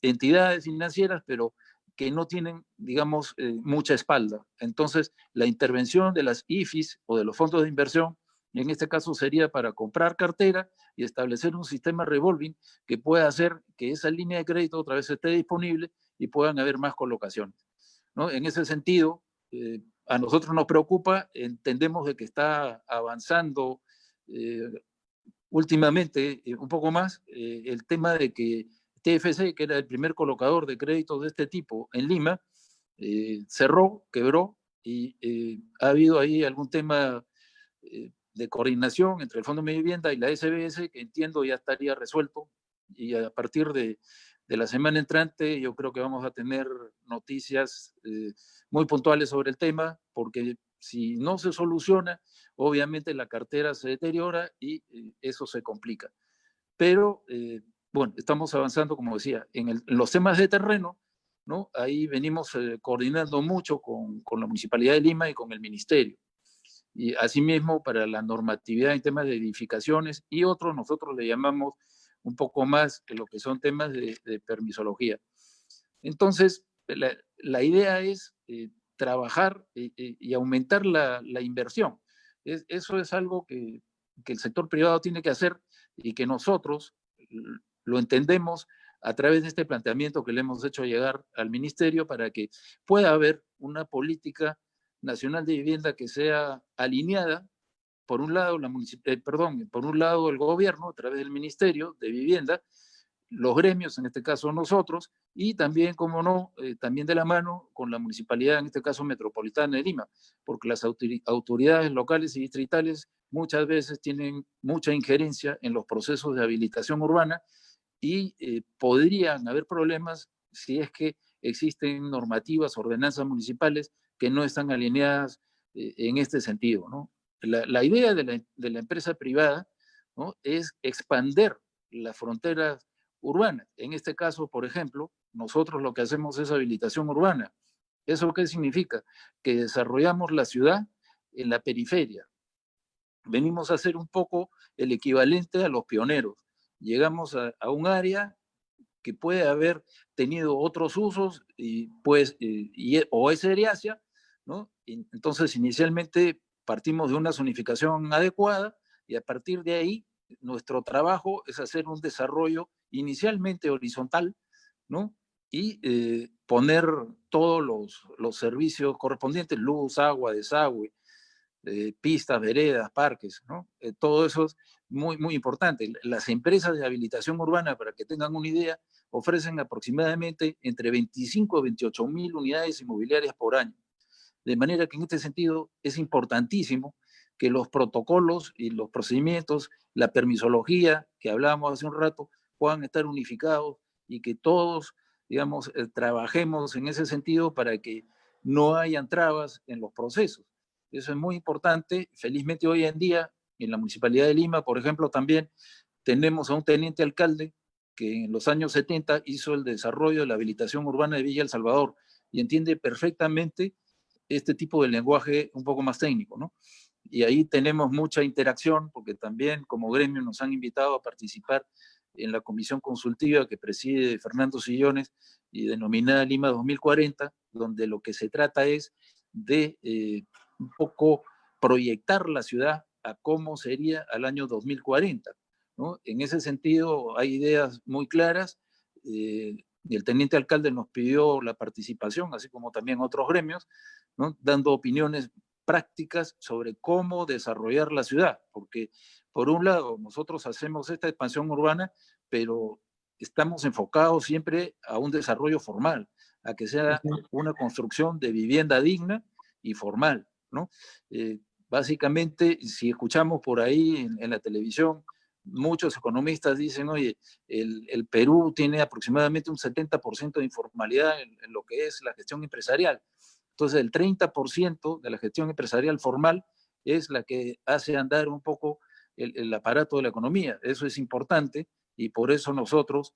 entidades financieras, pero que no tienen, digamos, mucha espalda. Entonces, la intervención de las IFIs o de los fondos de inversión, en este caso sería para comprar cartera y establecer un sistema revolving que pueda hacer que esa línea de crédito otra vez esté disponible y puedan haber más colocaciones, ¿no? En ese sentido, a nosotros nos preocupa, entendemos de que está avanzando últimamente un poco más el tema de que TFC, que era el primer colocador de créditos de este tipo en Lima, cerró, quebró y ha habido ahí algún tema de coordinación entre el Fondo de Vivienda y la SBS, que entiendo ya estaría resuelto, y a partir de la semana entrante yo creo que vamos a tener noticias muy puntuales sobre el tema, porque si no se soluciona, obviamente la cartera se deteriora y eso se complica. Pero, bueno, estamos avanzando, como decía, en los temas de terreno, ¿no? Ahí venimos coordinando mucho con la Municipalidad de Lima y con el Ministerio. Y asimismo, para la normatividad en temas de edificaciones y otros, nosotros le llamamos un poco más que lo que son temas de permisología. Entonces, la idea es trabajar y aumentar la inversión. Eso es algo que el sector privado tiene que hacer y que nosotros lo entendemos a través de este planteamiento que le hemos hecho llegar al ministerio para que pueda haber una política nacional de vivienda que sea alineada, por un lado, por un lado el gobierno a través del Ministerio de Vivienda, los gremios, en este caso nosotros, y también, como no, también de la mano con la municipalidad, en este caso metropolitana de Lima, porque las autoridades locales y distritales muchas veces tienen mucha injerencia en los procesos de habilitación urbana y podrían haber problemas si es que existen normativas, ordenanzas municipales que no están alineadas en este sentido, ¿no? La idea de la empresa privada, ¿no?, es expander las fronteras urbanas. En este caso, por ejemplo, nosotros lo que hacemos es habilitación urbana. ¿Eso qué significa? Que desarrollamos la ciudad en la periferia. Venimos a hacer un poco el equivalente a los pioneros. Llegamos a un área que puede haber tenido otros usos y, pues, o es hereácea, ¿no? Entonces, inicialmente partimos de una zonificación adecuada y a partir de ahí nuestro trabajo es hacer un desarrollo inicialmente horizontal, ¿no? Y poner todos los servicios correspondientes, luz, agua, desagüe, pistas, veredas, parques, ¿no? Todo eso es muy, muy importante. Las empresas de habilitación urbana, para que tengan una idea, ofrecen aproximadamente entre 25 y 28 mil unidades inmobiliarias por año. De manera que en este sentido es importantísimo que los protocolos y los procedimientos, la permisología que hablábamos hace un rato, puedan estar unificados y que todos, digamos, trabajemos en ese sentido para que no hayan trabas en los procesos. Eso es muy importante. Felizmente hoy en día, en la Municipalidad de Lima, por ejemplo, también tenemos a un teniente alcalde que en los años 70 hizo el desarrollo de la habilitación urbana de Villa El Salvador y entiende perfectamente este tipo de lenguaje un poco más técnico, ¿no? Y ahí tenemos mucha interacción, porque también como gremio nos han invitado a participar en la comisión consultiva que preside Fernando Sillones y denominada Lima 2040, donde lo que se trata es de un poco proyectar la ciudad a cómo sería al año 2040, ¿no? En ese sentido hay ideas muy claras, y el teniente alcalde nos pidió la participación, así como también otros gremios, ¿no? Dando opiniones prácticas sobre cómo desarrollar la ciudad, porque por un lado nosotros hacemos esta expansión urbana, pero estamos enfocados siempre a un desarrollo formal, a que sea una construcción de vivienda digna y formal, ¿no? Básicamente, si escuchamos por ahí en la televisión, muchos economistas dicen, oye, el Perú tiene aproximadamente un 70% de informalidad en lo que es la gestión empresarial. Entonces, el 30% de la gestión empresarial formal es la que hace andar un poco el aparato de la economía. Eso es importante y por eso nosotros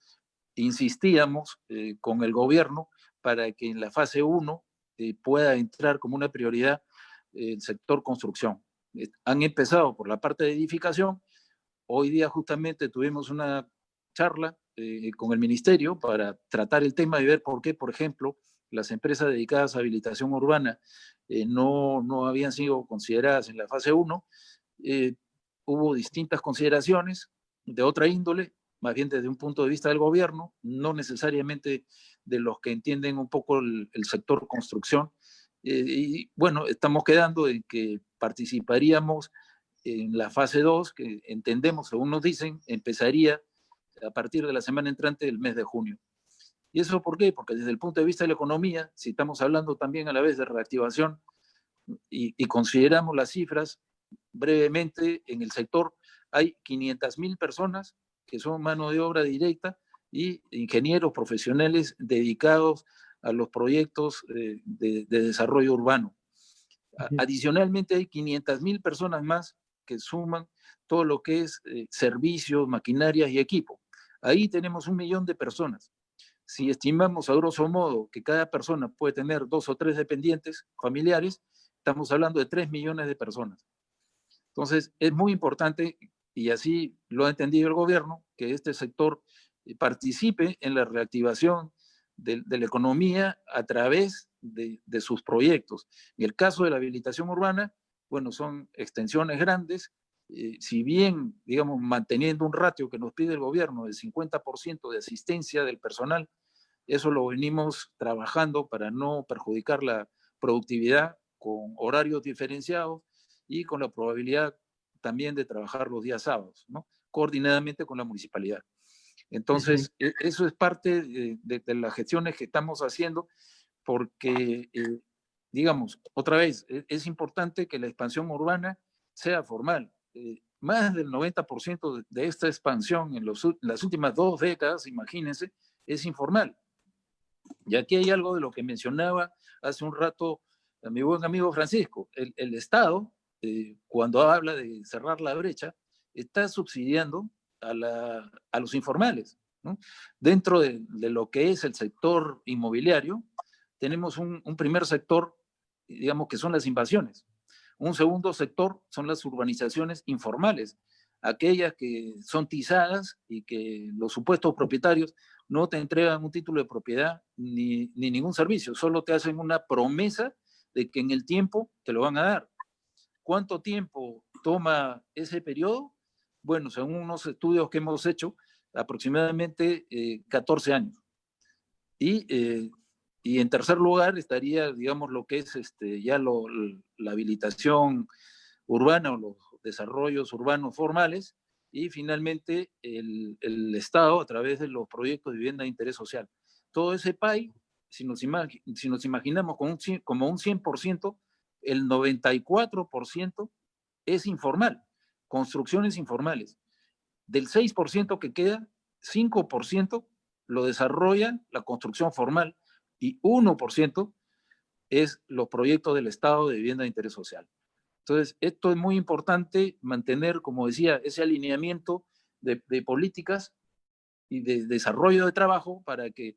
insistíamos con el gobierno para que en la fase 1 pueda entrar como una prioridad el sector construcción. Han empezado por la parte de edificación. Hoy día justamente tuvimos una charla con el ministerio para tratar el tema y ver por qué, por ejemplo, las empresas dedicadas a habilitación urbana no habían sido consideradas en la fase 1. Hubo distintas consideraciones de otra índole, más bien desde un punto de vista del gobierno, no necesariamente de los que entienden un poco el sector construcción. Y bueno, estamos quedando en que participaríamos en la fase 2, que entendemos, según nos dicen, empezaría a partir de la semana entrante del mes de junio. ¿Y eso por qué? Porque desde el punto de vista de la economía, si estamos hablando también a la vez de reactivación y consideramos las cifras, brevemente en el sector hay 500.000 personas que son mano de obra directa y ingenieros profesionales dedicados a los proyectos de desarrollo urbano. Adicionalmente hay 500.000 personas más que suman todo lo que es servicios, maquinarias y equipo. Ahí tenemos 1 millón de personas. Si estimamos a grosso modo que cada persona puede tener 2 o 3 dependientes familiares, estamos hablando de 3 millones de personas. Entonces, es muy importante, y así lo ha entendido el gobierno, que este sector participe en la reactivación de la economía a través de sus proyectos. En el caso de la habilitación urbana, bueno, son extensiones grandes, si bien, digamos, manteniendo un ratio que nos pide el gobierno del 50% de asistencia del personal, eso lo venimos trabajando para no perjudicar la productividad con horarios diferenciados y con la probabilidad también de trabajar los días sábados, ¿no? Coordinadamente con la municipalidad. Entonces, eso es parte de las gestiones que estamos haciendo porque, digamos, otra vez, es importante que la expansión urbana sea formal. Más del 90% de esta expansión en las últimas 2 décadas, imagínense, es informal. Y aquí hay algo de lo que mencionaba hace un rato a mi buen amigo Francisco. El Estado, cuando habla de cerrar la brecha, está subsidiando a los informales. ¿no? Dentro de lo que es el sector inmobiliario, tenemos un primer sector, digamos, que son las invasiones. Un segundo sector son las urbanizaciones informales, aquellas que son tizadas y que los supuestos propietarios no te entregan un título de propiedad ni ningún servicio, solo te hacen una promesa de que en el tiempo te lo van a dar. ¿Cuánto tiempo toma ese periodo? Bueno, según unos estudios que hemos hecho, aproximadamente 14 años. Y en tercer lugar estaría, digamos, lo que es ya la habilitación urbana o los desarrollos urbanos formales, y finalmente el Estado a través de los proyectos de vivienda de interés social. Todo ese PAI, si nos imaginamos como un 100%, el 94% es informal, construcciones informales. Del 6% que queda, 5% lo desarrolla la construcción formal y 1% es los proyectos del Estado de vivienda de interés social. Entonces, esto es muy importante mantener, como decía, ese alineamiento de políticas y de desarrollo de trabajo para que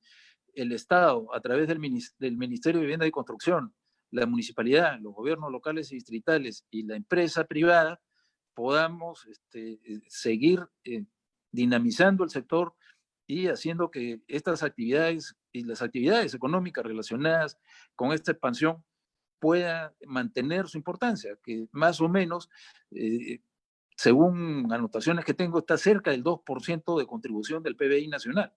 el Estado, a través del Ministerio de Vivienda y Construcción, la municipalidad, los gobiernos locales y distritales y la empresa privada, podamos seguir dinamizando el sector y haciendo que estas actividades y las actividades económicas relacionadas con esta expansión pueda mantener su importancia, que más o menos, según anotaciones que tengo, está cerca del 2% de contribución del PBI nacional.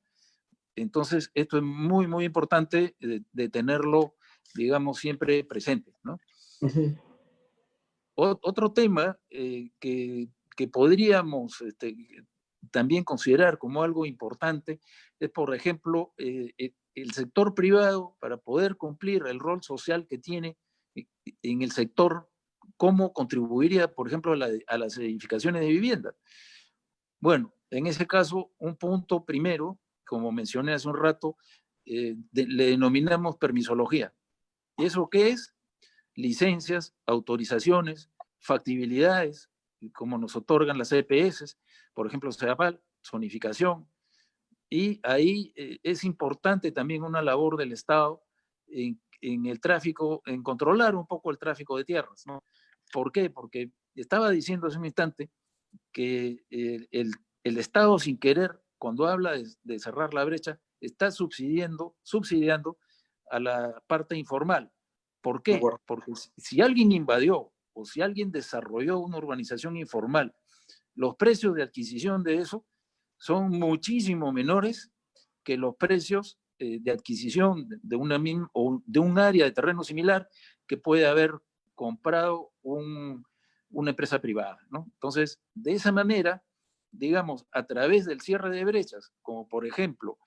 Entonces, esto es muy, muy importante de tenerlo, digamos, siempre presente, ¿no? Otro tema que podríamos también considerar como algo importante es, por ejemplo, el sector privado, para poder cumplir el rol social que tiene en el sector, cómo contribuiría, por ejemplo, a las edificaciones de vivienda. Bueno, en ese caso, un punto primero, como mencioné hace un rato, le denominamos permisología. ¿Y eso qué es? Licencias, autorizaciones, factibilidades, como nos otorgan las EPS, por ejemplo, CEAPAL, zonificación. Y ahí es importante también una labor del Estado en el tráfico, en controlar un poco el tráfico de tierras, ¿no? ¿Por qué? Porque estaba diciendo hace un instante que el Estado, sin querer, cuando habla de cerrar la brecha, está subsidiando a la parte informal. ¿Por qué? Porque si alguien invadió o si alguien desarrolló una urbanización informal, los precios de adquisición de eso son muchísimo menores que los precios de adquisición o de un área de terreno similar que puede haber comprado una empresa privada, ¿no? Entonces, de esa manera, digamos, a través del cierre de brechas, como por ejemplo,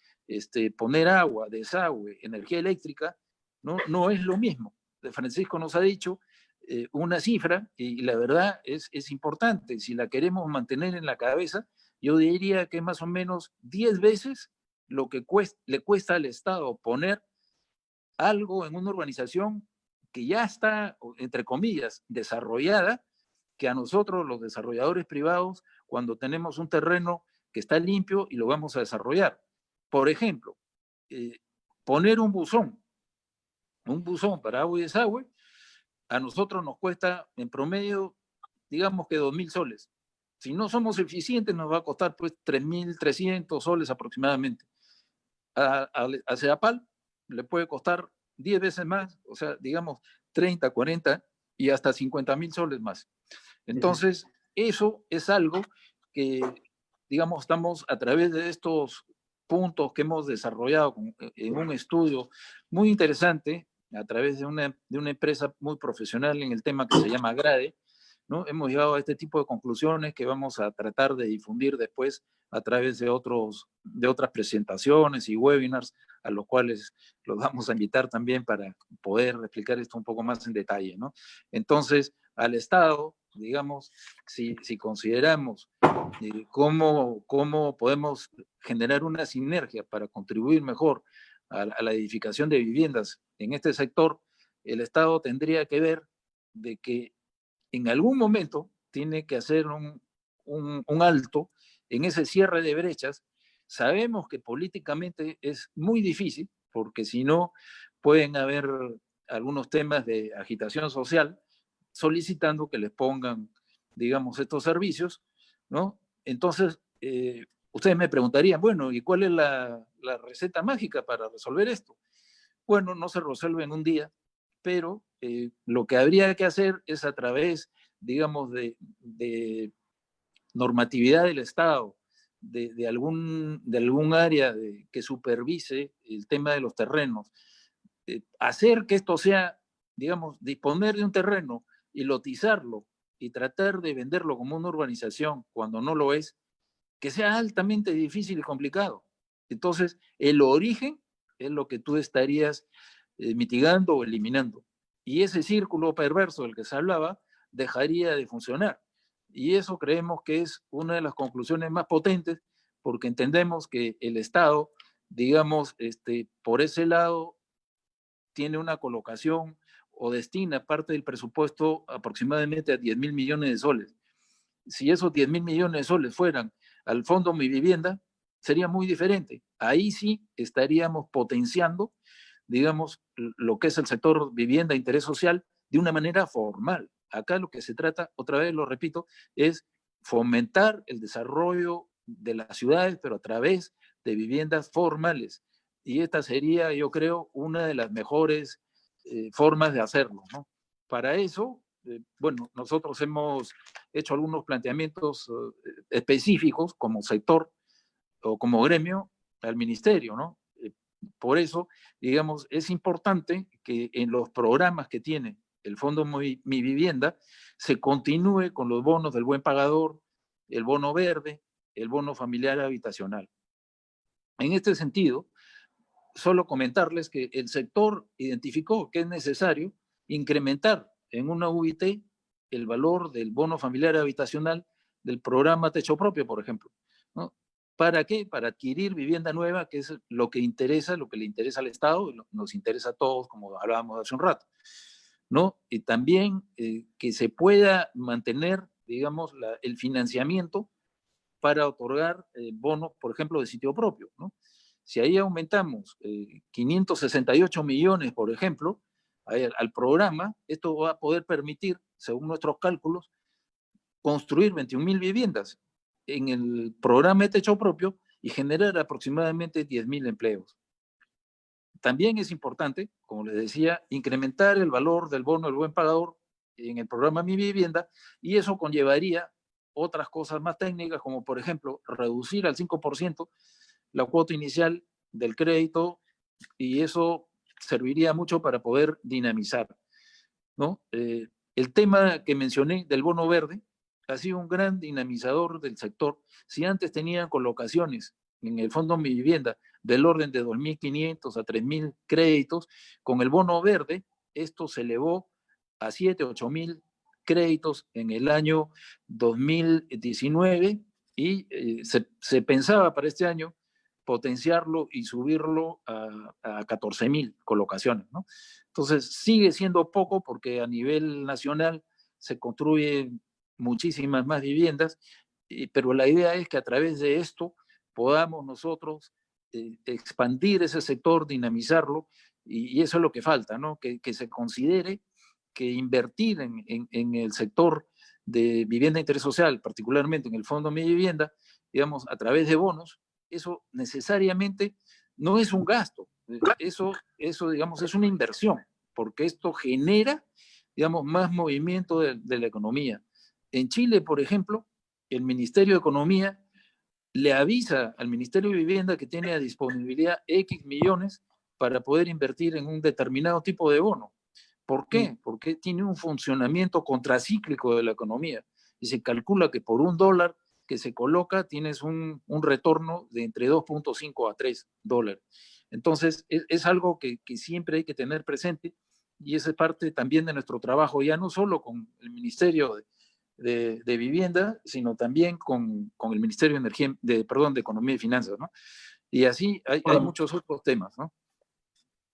poner agua, desagüe, energía eléctrica, no es lo mismo. Francisco nos ha dicho una cifra y la verdad es importante. Si la queremos mantener en la cabeza, yo diría que más o menos 10 veces lo que le cuesta al Estado poner algo en una urbanización que ya está, entre comillas, desarrollada, que a nosotros los desarrolladores privados, cuando tenemos un terreno que está limpio y lo vamos a desarrollar. Por ejemplo, poner un buzón para agua y desagüe, a nosotros nos cuesta en promedio, digamos que 2.000 soles. Si no somos eficientes, nos va a costar pues 3.300 soles aproximadamente. A CEAPAL le puede costar 10 veces más, o sea, digamos 30, 40 y hasta 50.000 soles más. Entonces, eso es algo que, digamos, estamos a través de estos puntos que hemos desarrollado en un estudio muy interesante, a través de una empresa muy profesional en el tema que se llama Grade, ¿no? Hemos llegado a este tipo de conclusiones que vamos a tratar de difundir después a través de otras presentaciones y webinars a los cuales los vamos a invitar también para poder explicar esto un poco más en detalle, ¿no? Entonces, al Estado, digamos, si consideramos cómo podemos generar una sinergia para contribuir mejor a la edificación de viviendas en este sector, el Estado tendría que ver de que en algún momento tiene que hacer un alto en ese cierre de brechas, Sabemos que políticamente es muy difícil, porque si no, pueden haber algunos temas de agitación social solicitando que les pongan, digamos, estos servicios, ¿no? Entonces, ustedes me preguntarían, bueno, ¿y cuál es la receta mágica para resolver esto? Bueno, no se resuelve en un día, pero lo que habría que hacer es a través, digamos, de normatividad del Estado, de algún área que supervise el tema de los terrenos, hacer que esto sea, digamos, disponer de un terreno y lotizarlo y tratar de venderlo como una urbanización cuando no lo es, que sea altamente difícil y complicado. Entonces, el origen es lo que tú estarías mitigando o eliminando. Y ese círculo perverso del que se hablaba dejaría de funcionar. Y eso creemos que es una de las conclusiones más potentes, porque entendemos que el Estado, digamos, por ese lado, tiene una colocación o destina parte del presupuesto aproximadamente a 10.000 millones de soles. Si esos 10.000 millones de soles fueran al Fondo Mi Vivienda, sería muy diferente. Ahí sí estaríamos potenciando, digamos, lo que es el sector vivienda, interés social, de una manera formal. Acá lo que se trata, otra vez lo repito, es fomentar el desarrollo de las ciudades, pero a través de viviendas formales. Y esta sería, yo creo, una de las mejores formas de hacerlo, ¿no? Para eso, bueno, nosotros hemos hecho algunos planteamientos específicos como sector o como gremio al ministerio, ¿no? Por eso, digamos, es importante que en los programas que tiene el Fondo Mi Vivienda se continúe con los bonos del buen pagador, el bono verde, el bono familiar habitacional. En este sentido, solo comentarles que el sector identificó que es necesario incrementar en una UIT el valor del bono familiar habitacional del programa Techo Propio, por ejemplo, ¿no? ¿Para qué? Para adquirir vivienda nueva, que es lo que le interesa al Estado, nos interesa a todos, como hablábamos hace un rato, ¿no? Y también que se pueda mantener, digamos, el financiamiento para otorgar bonos, por ejemplo, de sitio propio, ¿no? Si ahí aumentamos 568 millones, por ejemplo, al programa, esto va a poder permitir, según nuestros cálculos, construir 21.000 viviendas en el programa de techo propio y generar aproximadamente 10.000 empleos. También es importante, como les decía, incrementar el valor del bono del buen pagador en el programa Mi Vivienda, y eso conllevaría otras cosas más técnicas, como por ejemplo reducir al 5% la cuota inicial del crédito, y eso serviría mucho para poder dinamizar, ¿no? El tema que mencioné del bono verde ha sido un gran dinamizador del sector. Si antes tenían colocaciones en el Fondo Mi Vivienda del orden de 2.500 a 3.000 créditos, con el bono verde esto se elevó a 7, 8.000 créditos en el año 2019, y se pensaba para este año potenciarlo y subirlo a 14.000 colocaciones, ¿no? Entonces sigue siendo poco, porque a nivel nacional se construyen muchísimas más viviendas, pero la idea es que a través de esto podamos nosotros expandir ese sector, dinamizarlo, y eso es lo que falta, ¿no? Que se considere que invertir en el sector de vivienda de interés social, particularmente en el Fondo Mi Vivienda, digamos, a través de bonos, eso necesariamente no es un gasto, eso digamos, es una inversión, porque esto genera, digamos, más movimiento de la economía. En Chile, por ejemplo, el Ministerio de Economía le avisa al Ministerio de Vivienda que tiene a disponibilidad X millones para poder invertir en un determinado tipo de bono. ¿Por qué? Porque tiene un funcionamiento contracíclico de la economía, y se calcula que por $1 que se coloca tienes un retorno de entre 2.5 a $3. Entonces, es algo que siempre hay que tener presente, y esa es parte también de nuestro trabajo, ya no solo con el Ministerio de Vivienda, sino también con el Ministerio de Energía, de Economía y Finanzas, ¿no? Y así hay muchos otros temas, ¿no?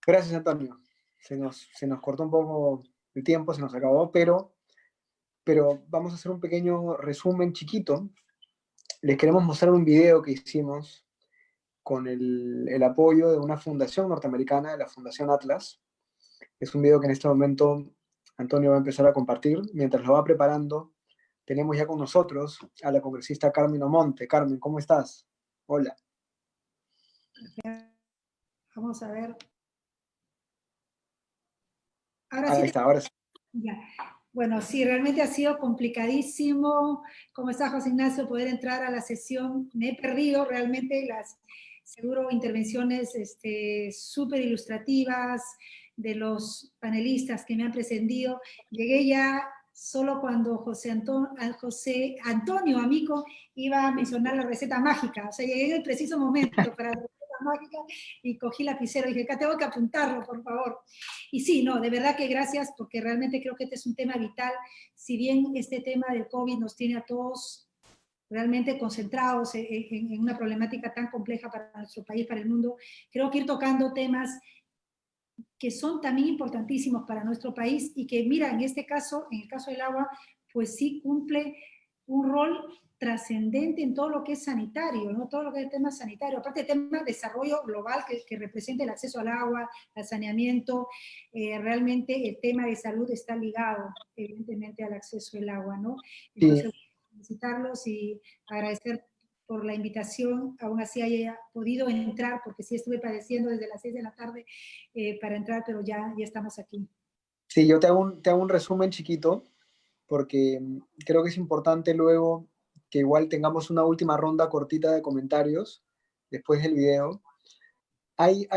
Gracias, Antonio. Se nos cortó un poco el tiempo, se nos acabó, pero vamos a hacer un pequeño resumen chiquito. Les queremos mostrar un video que hicimos con el apoyo de una fundación norteamericana, de la Fundación Atlas. Es un video que en este momento Antonio va a empezar a compartir. Mientras lo va preparando, tenemos ya con nosotros a la congresista Carmen Omonte. Carmen, ¿cómo estás? Hola. Vamos a ver. Ahora Ahí sí. está, ahora sí. Ya. Bueno, sí, realmente ha sido complicadísimo. ¿Cómo está, José Ignacio? Poder entrar a la sesión. Me he perdido realmente las, seguro, intervenciones súper ilustrativas de los panelistas que me han precedido. Llegué ya solo cuando José Antonio Amico iba a mencionar la receta mágica. O sea, llegué en el preciso momento para la receta mágica y cogí lapicero y dije, acá tengo que apuntarlo, por favor. Y sí, no, de verdad que gracias, porque realmente creo que este es un tema vital. Si bien este tema del COVID nos tiene a todos realmente concentrados en una problemática tan compleja para nuestro país, para el mundo, creo que ir tocando temas que son también importantísimos para nuestro país y que, mira, en este caso, en el caso del agua, pues sí cumple un rol trascendente en todo lo que es sanitario, ¿no? Todo lo que es el tema sanitario, aparte del tema de desarrollo global que representa el acceso al agua, al saneamiento, realmente el tema de salud está ligado, evidentemente, al acceso al agua, ¿no? Entonces, Sí. felicitarlos y agradecer por la invitación, aún así haya podido entrar, porque sí estuve padeciendo desde las 6 de la tarde para entrar, pero ya estamos aquí. Sí, yo te hago un resumen chiquito, porque creo que es importante luego que igual tengamos una última ronda cortita de comentarios después del video. Hay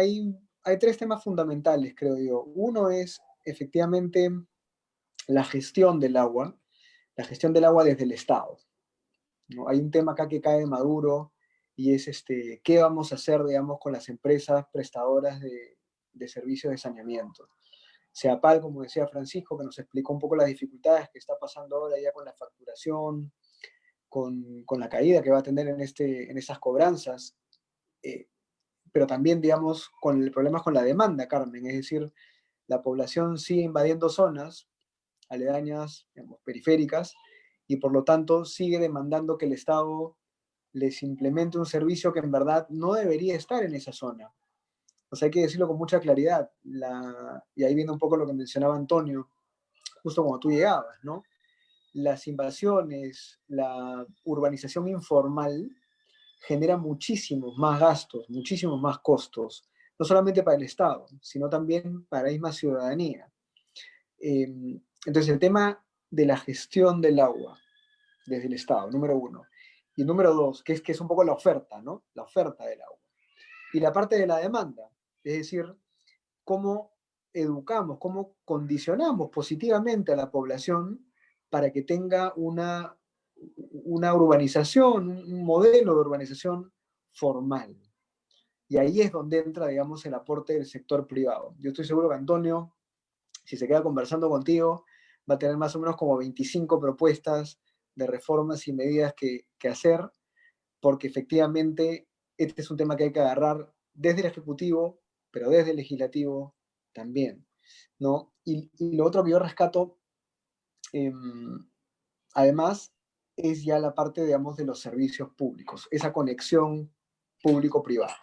tres temas fundamentales, creo yo. Uno es efectivamente la gestión del agua desde el Estado, ¿no? Hay un tema acá que cae de maduro y es qué vamos a hacer, digamos, con las empresas prestadoras de servicios de saneamiento. SEAPAL, como decía Francisco, que nos explicó un poco las dificultades que está pasando ahora ya con la facturación, con la caída que va a tener en esas cobranzas, pero también, digamos, con el problema con la demanda, Carmen, es decir, la población sigue invadiendo zonas aledañas, digamos, periféricas, y por lo tanto sigue demandando que el Estado les implemente un servicio que en verdad no debería estar en esa zona. O sea, hay que decirlo con mucha claridad. Y ahí viene un poco lo que mencionaba Antonio, justo cuando tú llegabas, ¿no? Las invasiones, la urbanización informal genera muchísimos más gastos, muchísimos más costos, no solamente para el Estado, sino también para la misma ciudadanía. Entonces, el tema de la gestión del agua desde el Estado, número uno. Y número dos, que es un poco la oferta, ¿no? La oferta del agua. Y la parte de la demanda, es decir, cómo educamos, cómo condicionamos positivamente a la población para que tenga una urbanización, un modelo de urbanización formal. Y ahí es donde entra, digamos, el aporte del sector privado. Yo estoy seguro que Antonio, si se queda conversando contigo, va a tener más o menos como 25 propuestas de reformas y medidas que hacer, porque efectivamente este es un tema que hay que agarrar desde el Ejecutivo, pero desde el Legislativo también, ¿no? Y lo otro que yo rescato, además, es ya la parte, digamos, de los servicios públicos, esa conexión público-privada,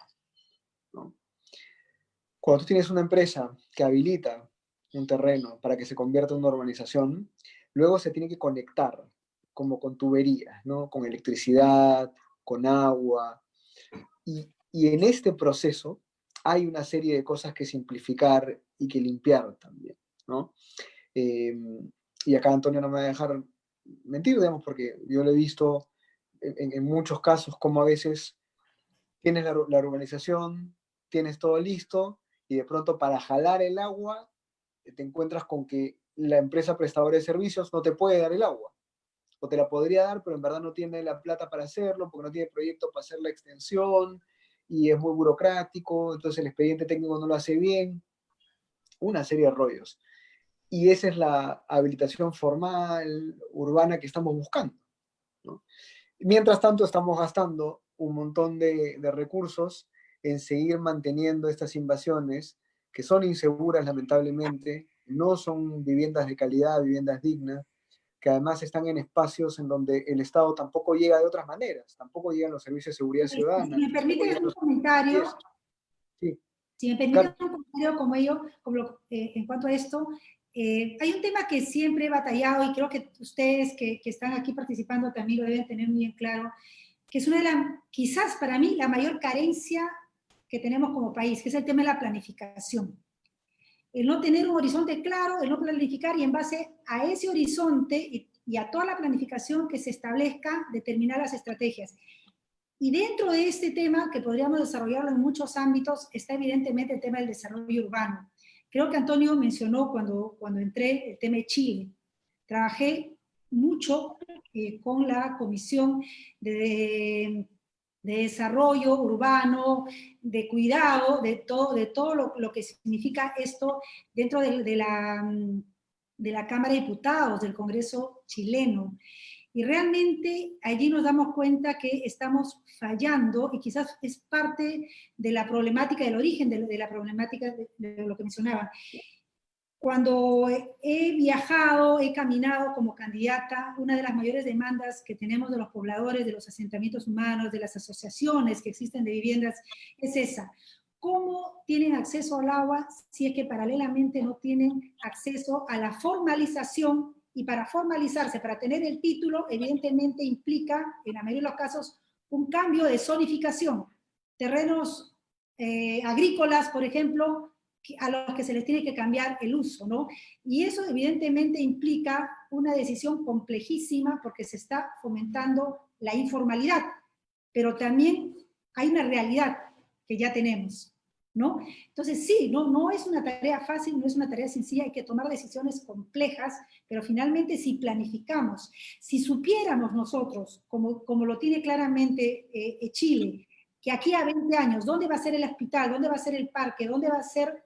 ¿no? Cuando tú tienes una empresa que habilita un terreno para que se convierta en una urbanización, luego se tiene que conectar como con tuberías, ¿no? Con electricidad, con agua. Y en este proceso hay una serie de cosas que simplificar y que limpiar también, ¿no? Y acá Antonio no me va a dejar mentir, digamos, porque yo lo he visto en muchos casos como a veces tienes la urbanización, tienes todo listo, y de pronto para jalar el agua te encuentras con que la empresa prestadora de servicios no te puede dar el agua, o te la podría dar, pero en verdad no tiene la plata para hacerlo, porque no tiene proyecto para hacer la extensión, y es muy burocrático, entonces el expediente técnico no lo hace bien, una serie de rollos. Y esa es la habilitación formal, urbana que estamos buscando, ¿no? Mientras tanto, estamos gastando un montón de recursos en seguir manteniendo estas invasiones que son inseguras, lamentablemente, no son viviendas de calidad, viviendas dignas, que además están en espacios en donde el Estado tampoco llega de otras maneras, tampoco llegan los servicios de seguridad ciudadana. Si me permiten un comentario, sí, si me permiten un comentario como ello, en cuanto a esto, hay un tema que siempre he batallado y creo que ustedes que están aquí participando también lo deben tener muy bien claro, que es una de las, quizás para mí, la mayor carencia que tenemos como país, que es el tema de la planificación. El no tener un horizonte claro, el no planificar y en base a ese horizonte y a toda la planificación que se establezca, determinar las estrategias. Y dentro de este tema, que podríamos desarrollarlo en muchos ámbitos, está evidentemente el tema del desarrollo urbano. Creo que Antonio mencionó cuando entré el tema de Chile. Trabajé mucho con la Comisión de desarrollo urbano, de cuidado, de todo lo que significa esto dentro de la Cámara de Diputados, del Congreso chileno. Y realmente allí nos damos cuenta que estamos fallando y quizás es parte de la problemática, del origen de la problemática de lo que mencionaba. Cuando he viajado, he caminado como candidata, una de las mayores demandas que tenemos de los pobladores, de los asentamientos humanos, de las asociaciones que existen de viviendas, es esa. ¿Cómo tienen acceso al agua si es que paralelamente no tienen acceso a la formalización? Y para formalizarse, para tener el título, evidentemente implica, en la mayoría de los casos, un cambio de zonificación. Terrenos agrícolas, por ejemplo, a los que se les tiene que cambiar el uso, ¿no? Y eso evidentemente implica una decisión complejísima porque se está fomentando la informalidad, pero también hay una realidad que ya tenemos, ¿no? Entonces sí, no es una tarea fácil, no es una tarea sencilla, hay que tomar decisiones complejas, pero finalmente si planificamos, si supiéramos nosotros, como lo tiene claramente Chile, que aquí a 20 años, ¿dónde va a ser el hospital? ¿Dónde va a ser el parque? ¿Dónde va a ser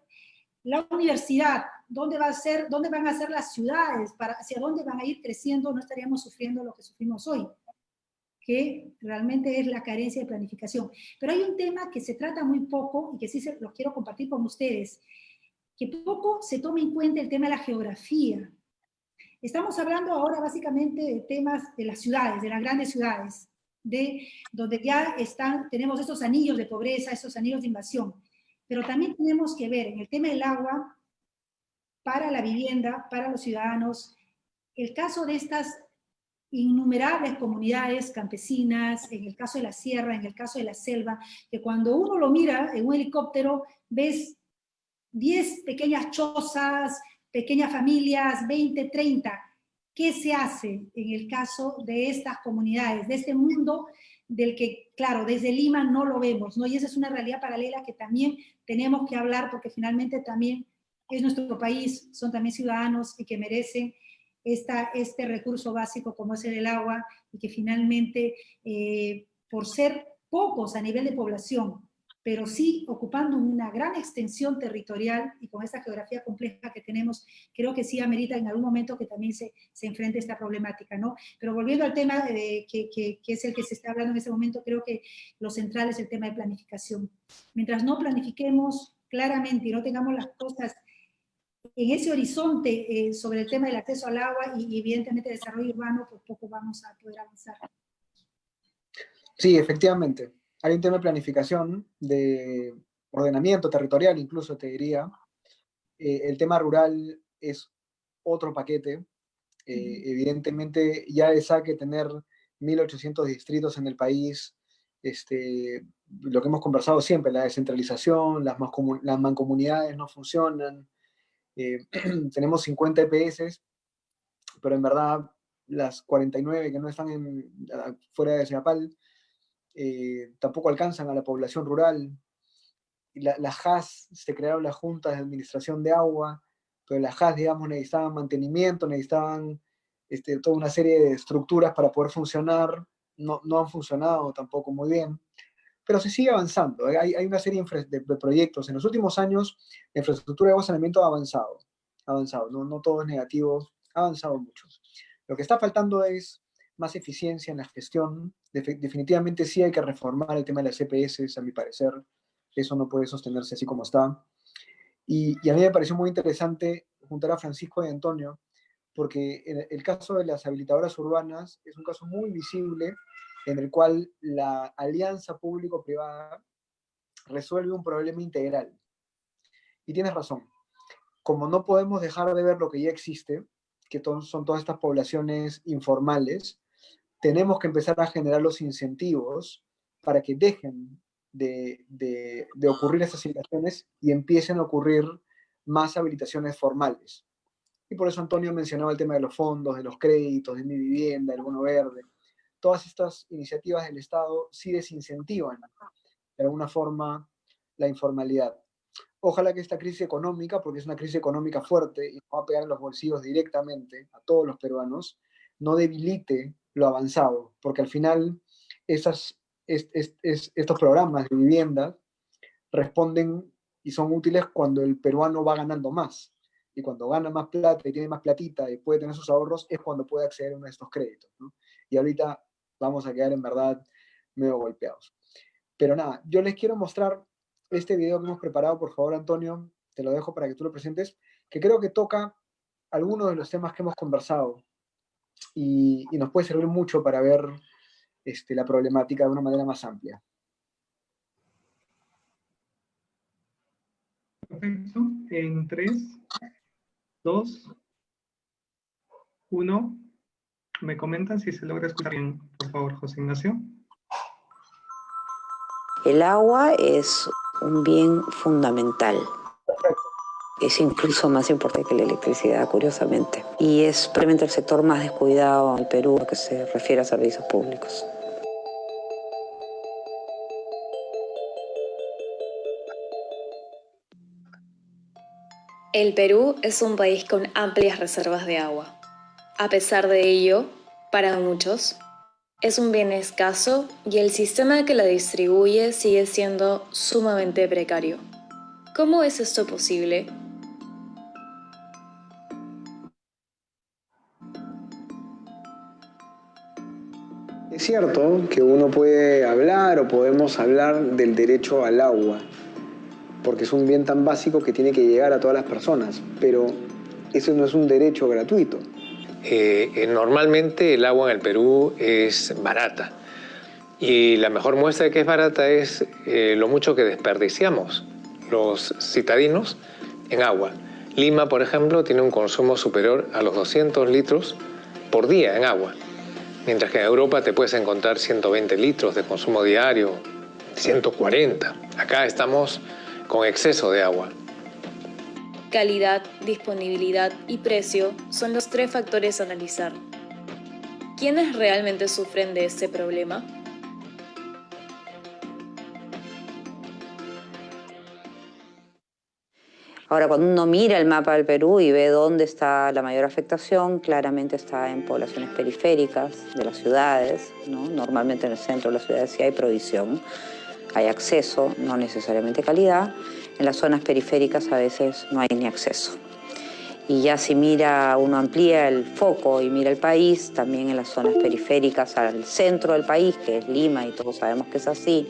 la universidad? ¿Dónde van a ser las ciudades? ¿Hacia dónde van a ir creciendo? No estaríamos sufriendo lo que sufrimos hoy, que realmente es la carencia de planificación. Pero hay un tema que se trata muy poco y que sí los quiero compartir con ustedes, que poco se toma en cuenta el tema de la geografía. Estamos hablando ahora básicamente de temas de las ciudades, de las grandes ciudades, de donde ya tenemos estos anillos de pobreza, estos anillos de invasión. Pero también tenemos que ver en el tema del agua, para la vivienda, para los ciudadanos, el caso de estas innumerables comunidades campesinas, en el caso de la sierra, en el caso de la selva, que cuando uno lo mira en un helicóptero, ves 10 pequeñas chozas, pequeñas familias, 20, 30. ¿Qué se hace en el caso de estas comunidades, de este mundo del que, claro, desde Lima no lo vemos, ¿no? Y esa es una realidad paralela que también tenemos que hablar porque finalmente también es nuestro país, son también ciudadanos y que merecen este recurso básico como es el agua y que finalmente, por ser pocos a nivel de población, pero sí ocupando una gran extensión territorial y con esta geografía compleja que tenemos, creo que sí amerita en algún momento que también se enfrente esta problemática, ¿no? Pero volviendo al tema que es el que se está hablando en este momento, creo que lo central es el tema de planificación. Mientras no planifiquemos claramente y no tengamos las cosas en ese horizonte sobre el tema del acceso al agua y evidentemente el desarrollo urbano, pues poco vamos a poder avanzar. Sí, efectivamente. Hay un tema de planificación, de ordenamiento territorial, incluso te diría. El tema rural es otro paquete. Evidentemente, ya es que tener 1.800 distritos en el país, lo que hemos conversado siempre, la descentralización, las mancomunidades no funcionan. Tenemos 50 EPS, pero en verdad las 49 que no están fuera de Ciapal, tampoco alcanzan a la población rural. Las JAS, se crearon las juntas de administración de agua, pero las JAS, digamos, necesitaban mantenimiento, necesitaban toda una serie de estructuras para poder funcionar, no han funcionado tampoco muy bien, pero se sigue avanzando. Hay una serie de proyectos. En los últimos años, la infraestructura de agua y saneamiento ha avanzado, no todo es negativo, ha avanzado mucho. Lo que está faltando es más eficiencia en la gestión. Definitivamente sí hay que reformar el tema de las EPS, a mi parecer. Eso no puede sostenerse así como está. Y a mí me pareció muy interesante juntar a Francisco y Antonio, porque en el caso de las habilitadoras urbanas es un caso muy visible en el cual la alianza público-privada resuelve un problema integral. Y tienes razón, como no podemos dejar de ver lo que ya existe, que son todas estas poblaciones informales, tenemos que empezar a generar los incentivos para que dejen de ocurrir estas situaciones y empiecen a ocurrir más habilitaciones formales. Y por eso Antonio mencionaba el tema de los fondos, de los créditos, de Mi Vivienda, el bono verde. Todas estas iniciativas del Estado sí desincentivan de alguna forma la informalidad. Ojalá que esta crisis económica, porque es una crisis económica fuerte y va a pegar en los bolsillos directamente a todos los peruanos, no debilite lo avanzado, porque al final estos programas de vivienda responden y son útiles cuando el peruano va ganando más. Y cuando gana más plata y tiene más platita y puede tener sus ahorros, es cuando puede acceder a uno de estos créditos, ¿no? Y ahorita vamos a quedar en verdad medio golpeados. Pero nada, yo les quiero mostrar este video que hemos preparado, por favor, Antonio, te lo dejo para que tú lo presentes, que creo que toca algunos de los temas que hemos conversado y nos puede servir mucho para ver la problemática de una manera más amplia. Perfecto. En 3, 2, 1. Me comentan si se logra escuchar bien, por favor, José Ignacio. El agua es un bien fundamental. Es incluso más importante que la electricidad, curiosamente. Y es probablemente el sector más descuidado en el Perú, lo que se refiere a servicios públicos. El Perú es un país con amplias reservas de agua. A pesar de ello, para muchos, es un bien escaso y el sistema que la distribuye sigue siendo sumamente precario. ¿Cómo es esto posible? Es cierto que uno puede hablar o podemos hablar del derecho al agua, porque es un bien tan básico que tiene que llegar a todas las personas, pero eso no es un derecho gratuito. Normalmente el agua en el Perú es barata y la mejor muestra de que es barata es lo mucho que desperdiciamos los citadinos en agua. Lima, por ejemplo, tiene un consumo superior a los 200 litros por día en agua, mientras que en Europa te puedes encontrar 120 litros de consumo diario, 140. Acá estamos con exceso de agua. Calidad, disponibilidad y precio son los 3 factores a analizar. ¿Quiénes realmente sufren de este problema? Ahora, cuando uno mira el mapa del Perú y ve dónde está la mayor afectación, claramente está en poblaciones periféricas de las ciudades, ¿no? Normalmente en el centro de las ciudades sí hay provisión, hay acceso, no necesariamente calidad. En las zonas periféricas a veces no hay ni acceso. Y ya si uno amplía el foco y mira el país, también en las zonas periféricas al centro del país, que es Lima, y todos sabemos que es así,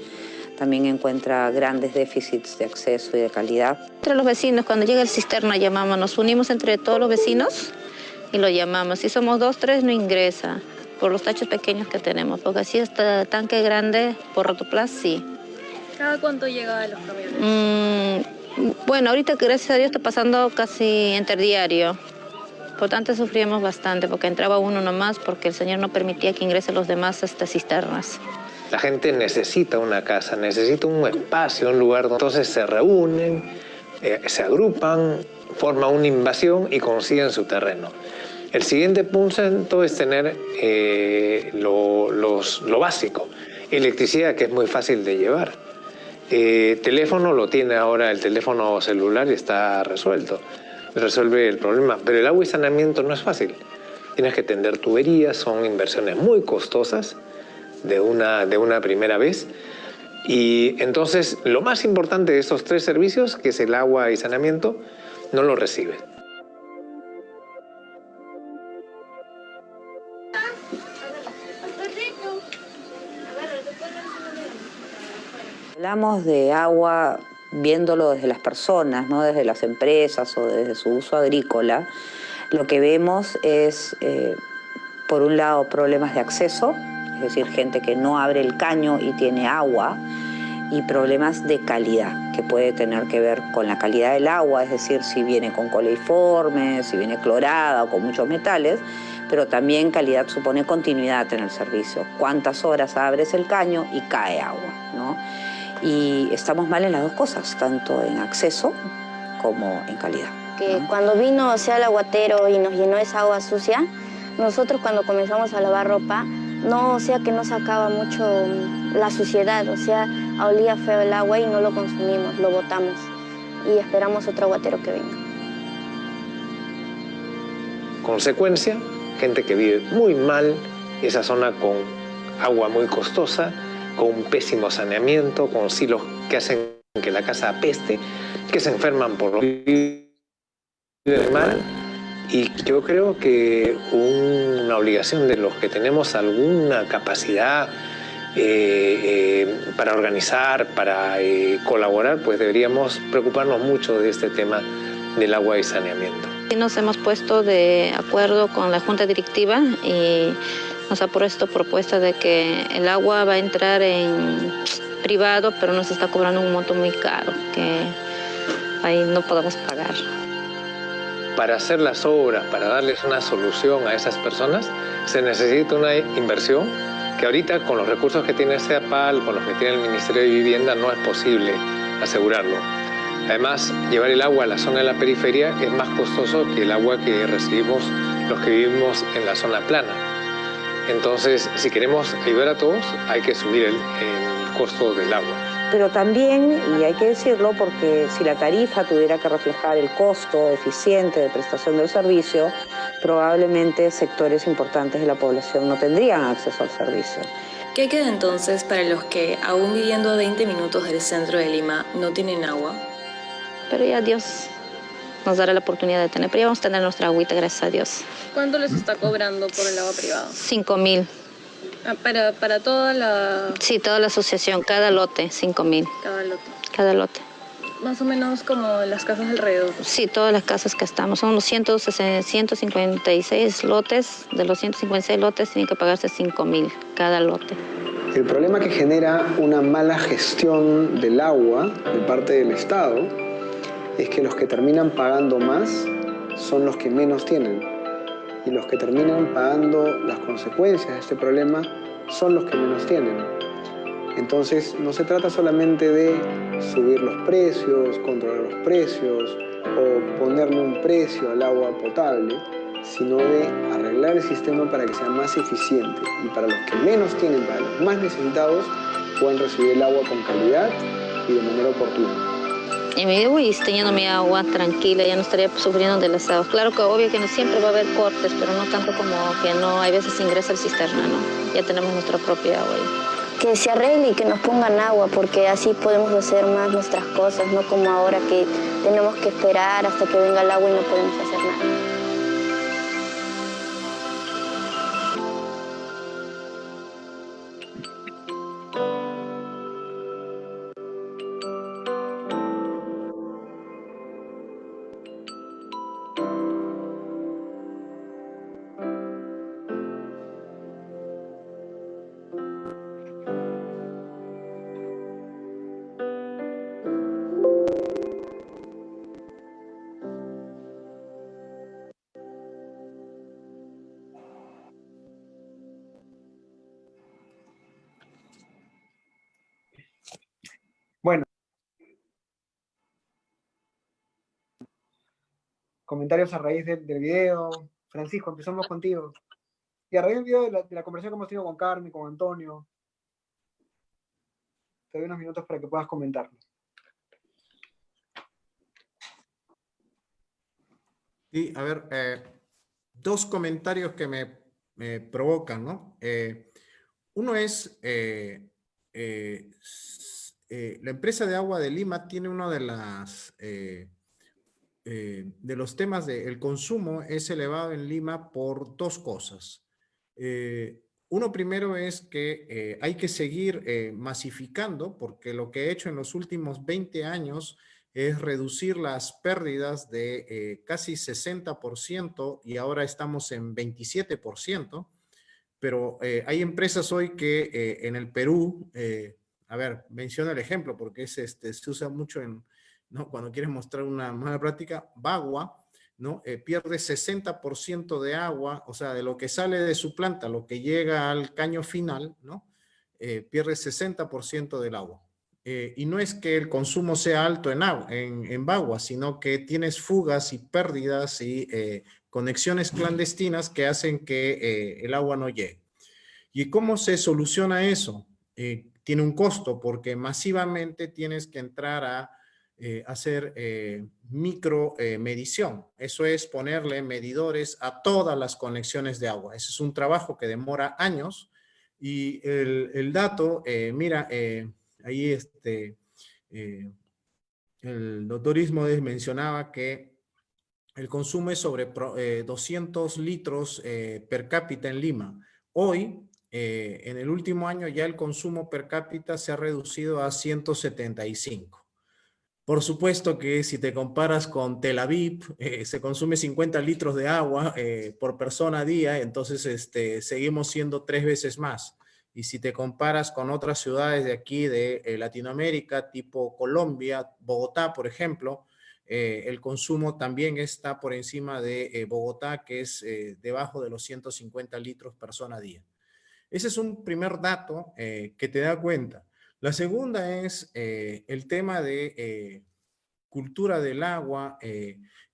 también encuentra grandes déficits de acceso y de calidad. Entre los vecinos, cuando llega el cisterna, llamamos, nos unimos entre todos los vecinos y lo llamamos. Si somos 2, 3, no ingresa, por los tachos pequeños que tenemos, porque así hasta tanque grande, por rotoplas, sí. ¿Cada cuánto llega los camiones? Bueno, ahorita gracias a Dios está pasando casi interdiario. Por tanto sufríamos bastante porque entraba uno nomás porque el señor no permitía que ingresen los demás hasta cisternas. La gente necesita una casa, necesita un espacio, un lugar donde entonces se reúnen, se agrupan, forman una invasión y consiguen su terreno. El siguiente punto es tener lo básico, electricidad, que es muy fácil de llevar. Teléfono lo tiene ahora, el teléfono celular y está resuelto, resuelve el problema, pero el agua y saneamiento no es fácil. Tienes que tender tuberías, son inversiones muy costosas de una primera vez. Y entonces lo más importante de estos 3 servicios, que es el agua y saneamiento, no lo recibe. Hablamos de agua viéndolo desde las personas, no desde las empresas o desde su uso agrícola. Lo que vemos es, por un lado, problemas de acceso, es decir, gente que no abre el caño y tiene agua, y problemas de calidad, que puede tener que ver con la calidad del agua, es decir, si viene con coleiformes, si viene clorada o con muchos metales, pero también calidad supone continuidad en el servicio. Cuántas horas abres el caño y cae agua, ¿no? Y estamos mal en las dos cosas, tanto en acceso como en calidad. Que cuando vino, o sea, el aguatero y nos llenó esa agua sucia, nosotros cuando comenzamos a lavar ropa, no, o sea, que no sacaba mucho la suciedad, o sea, olía feo el agua y no lo consumimos, lo botamos y esperamos otro aguatero que venga. Consecuencia, gente que vive muy mal, esa zona con agua muy costosa, con un pésimo saneamiento, con silos que hacen que la casa apeste, que se enferman por vivir mal. Y yo creo que una obligación de los que tenemos alguna capacidad para organizar, para colaborar, pues deberíamos preocuparnos mucho de este tema del agua y saneamiento. Nos hemos puesto de acuerdo con la Junta Directiva y nos ha puesto propuesta de que el agua va a entrar en privado, pero nos está cobrando un monto muy caro, que ahí no podemos pagar. Para hacer las obras, para darles una solución a esas personas, se necesita una inversión que ahorita con los recursos que tiene CEAPAL, con los que tiene el Ministerio de Vivienda, no es posible asegurarlo. Además, llevar el agua a la zona de la periferia es más costoso que el agua que recibimos los que vivimos en la zona plana. Entonces, si queremos ayudar a todos, hay que subir el costo del agua. Pero también, y hay que decirlo, porque si la tarifa tuviera que reflejar el costo eficiente de prestación del servicio, probablemente sectores importantes de la población no tendrían acceso al servicio. ¿Qué queda entonces para los que, aún viviendo a 20 minutos del centro de Lima, no tienen agua? Pero ya Dios nos dará la oportunidad de tener, pero ya vamos a tener nuestra agüita, gracias a Dios. ¿Cuánto les está cobrando por el agua privado? 5.000. ¿Para toda la...? Sí, toda la asociación, cada lote, 5.000. Cada lote. Cada lote. Más o menos como las casas alrededor. Sí, todas las casas que estamos. Son unos 156 lotes. De los 156 lotes tienen que pagarse 5.000 cada lote. El problema que genera una mala gestión del agua de parte del Estado es que los que terminan pagando más son los que menos tienen. Y los que terminan pagando las consecuencias de este problema son los que menos tienen. Entonces, no se trata solamente de subir los precios, controlar los precios o ponerle un precio al agua potable, sino de arreglar el sistema para que sea más eficiente y para los que menos tienen, para los más necesitados, puedan recibir el agua con calidad y de manera oportuna. Y me voy teniendo mi agua tranquila, ya no estaría sufriendo de las aguas. Claro que obvio que no siempre va a haber cortes, pero no tanto como que no, hay veces ingresa el cisterna, ¿no? Ya tenemos nuestra propia agua ahí. Que se arregle y que nos pongan agua, porque así podemos hacer más nuestras cosas, no como ahora que tenemos que esperar hasta que venga el agua y no podemos hacer nada. Bueno. Comentarios a raíz del video. Francisco, empezamos contigo. Y a raíz del video de la conversación que hemos tenido con Carmen, con Antonio, te doy unos minutos para que puedas comentarlo. Sí, a ver, dos comentarios que me provocan, ¿no? Uno es, la empresa de agua de Lima tiene uno de los temas del consumo es elevado en Lima por dos cosas. Uno primero es que hay que seguir masificando, porque lo que he hecho en los últimos 20 años es reducir las pérdidas de casi 60% y ahora estamos en 27%, pero hay empresas hoy que en el Perú, a ver, menciono el ejemplo porque es, se usa mucho ¿no? Cuando quieres mostrar una mala práctica, Bagua, ¿no? Pierde 60% de agua, o sea, de lo que sale de su planta, lo que llega al caño final, ¿no? Pierde 60% del agua. Y no es que el consumo sea alto en Bagua, sino que tienes fugas y pérdidas y conexiones clandestinas que hacen que el agua no llegue. ¿Y cómo se soluciona eso? Tiene un costo porque masivamente tienes que entrar a hacer micromedición. Eso es ponerle medidores a todas las conexiones de agua. Ese es un trabajo que demora años y el dato, mira, ahí el doctor Ismodes mencionaba que el consumo es sobre 200 litros per cápita en Lima. Hoy, en el último año, ya el consumo per cápita se ha reducido a 175. Por supuesto que si te comparas con Tel Aviv, se consume 50 litros de agua por persona a día, entonces seguimos siendo 3 veces más. Y si te comparas con otras ciudades de aquí de Latinoamérica, tipo Colombia, Bogotá, por ejemplo, el consumo también está por encima de Bogotá, que es debajo de los 150 litros persona a día. Ese es un primer dato que te da cuenta. La segunda es el tema de cultura del agua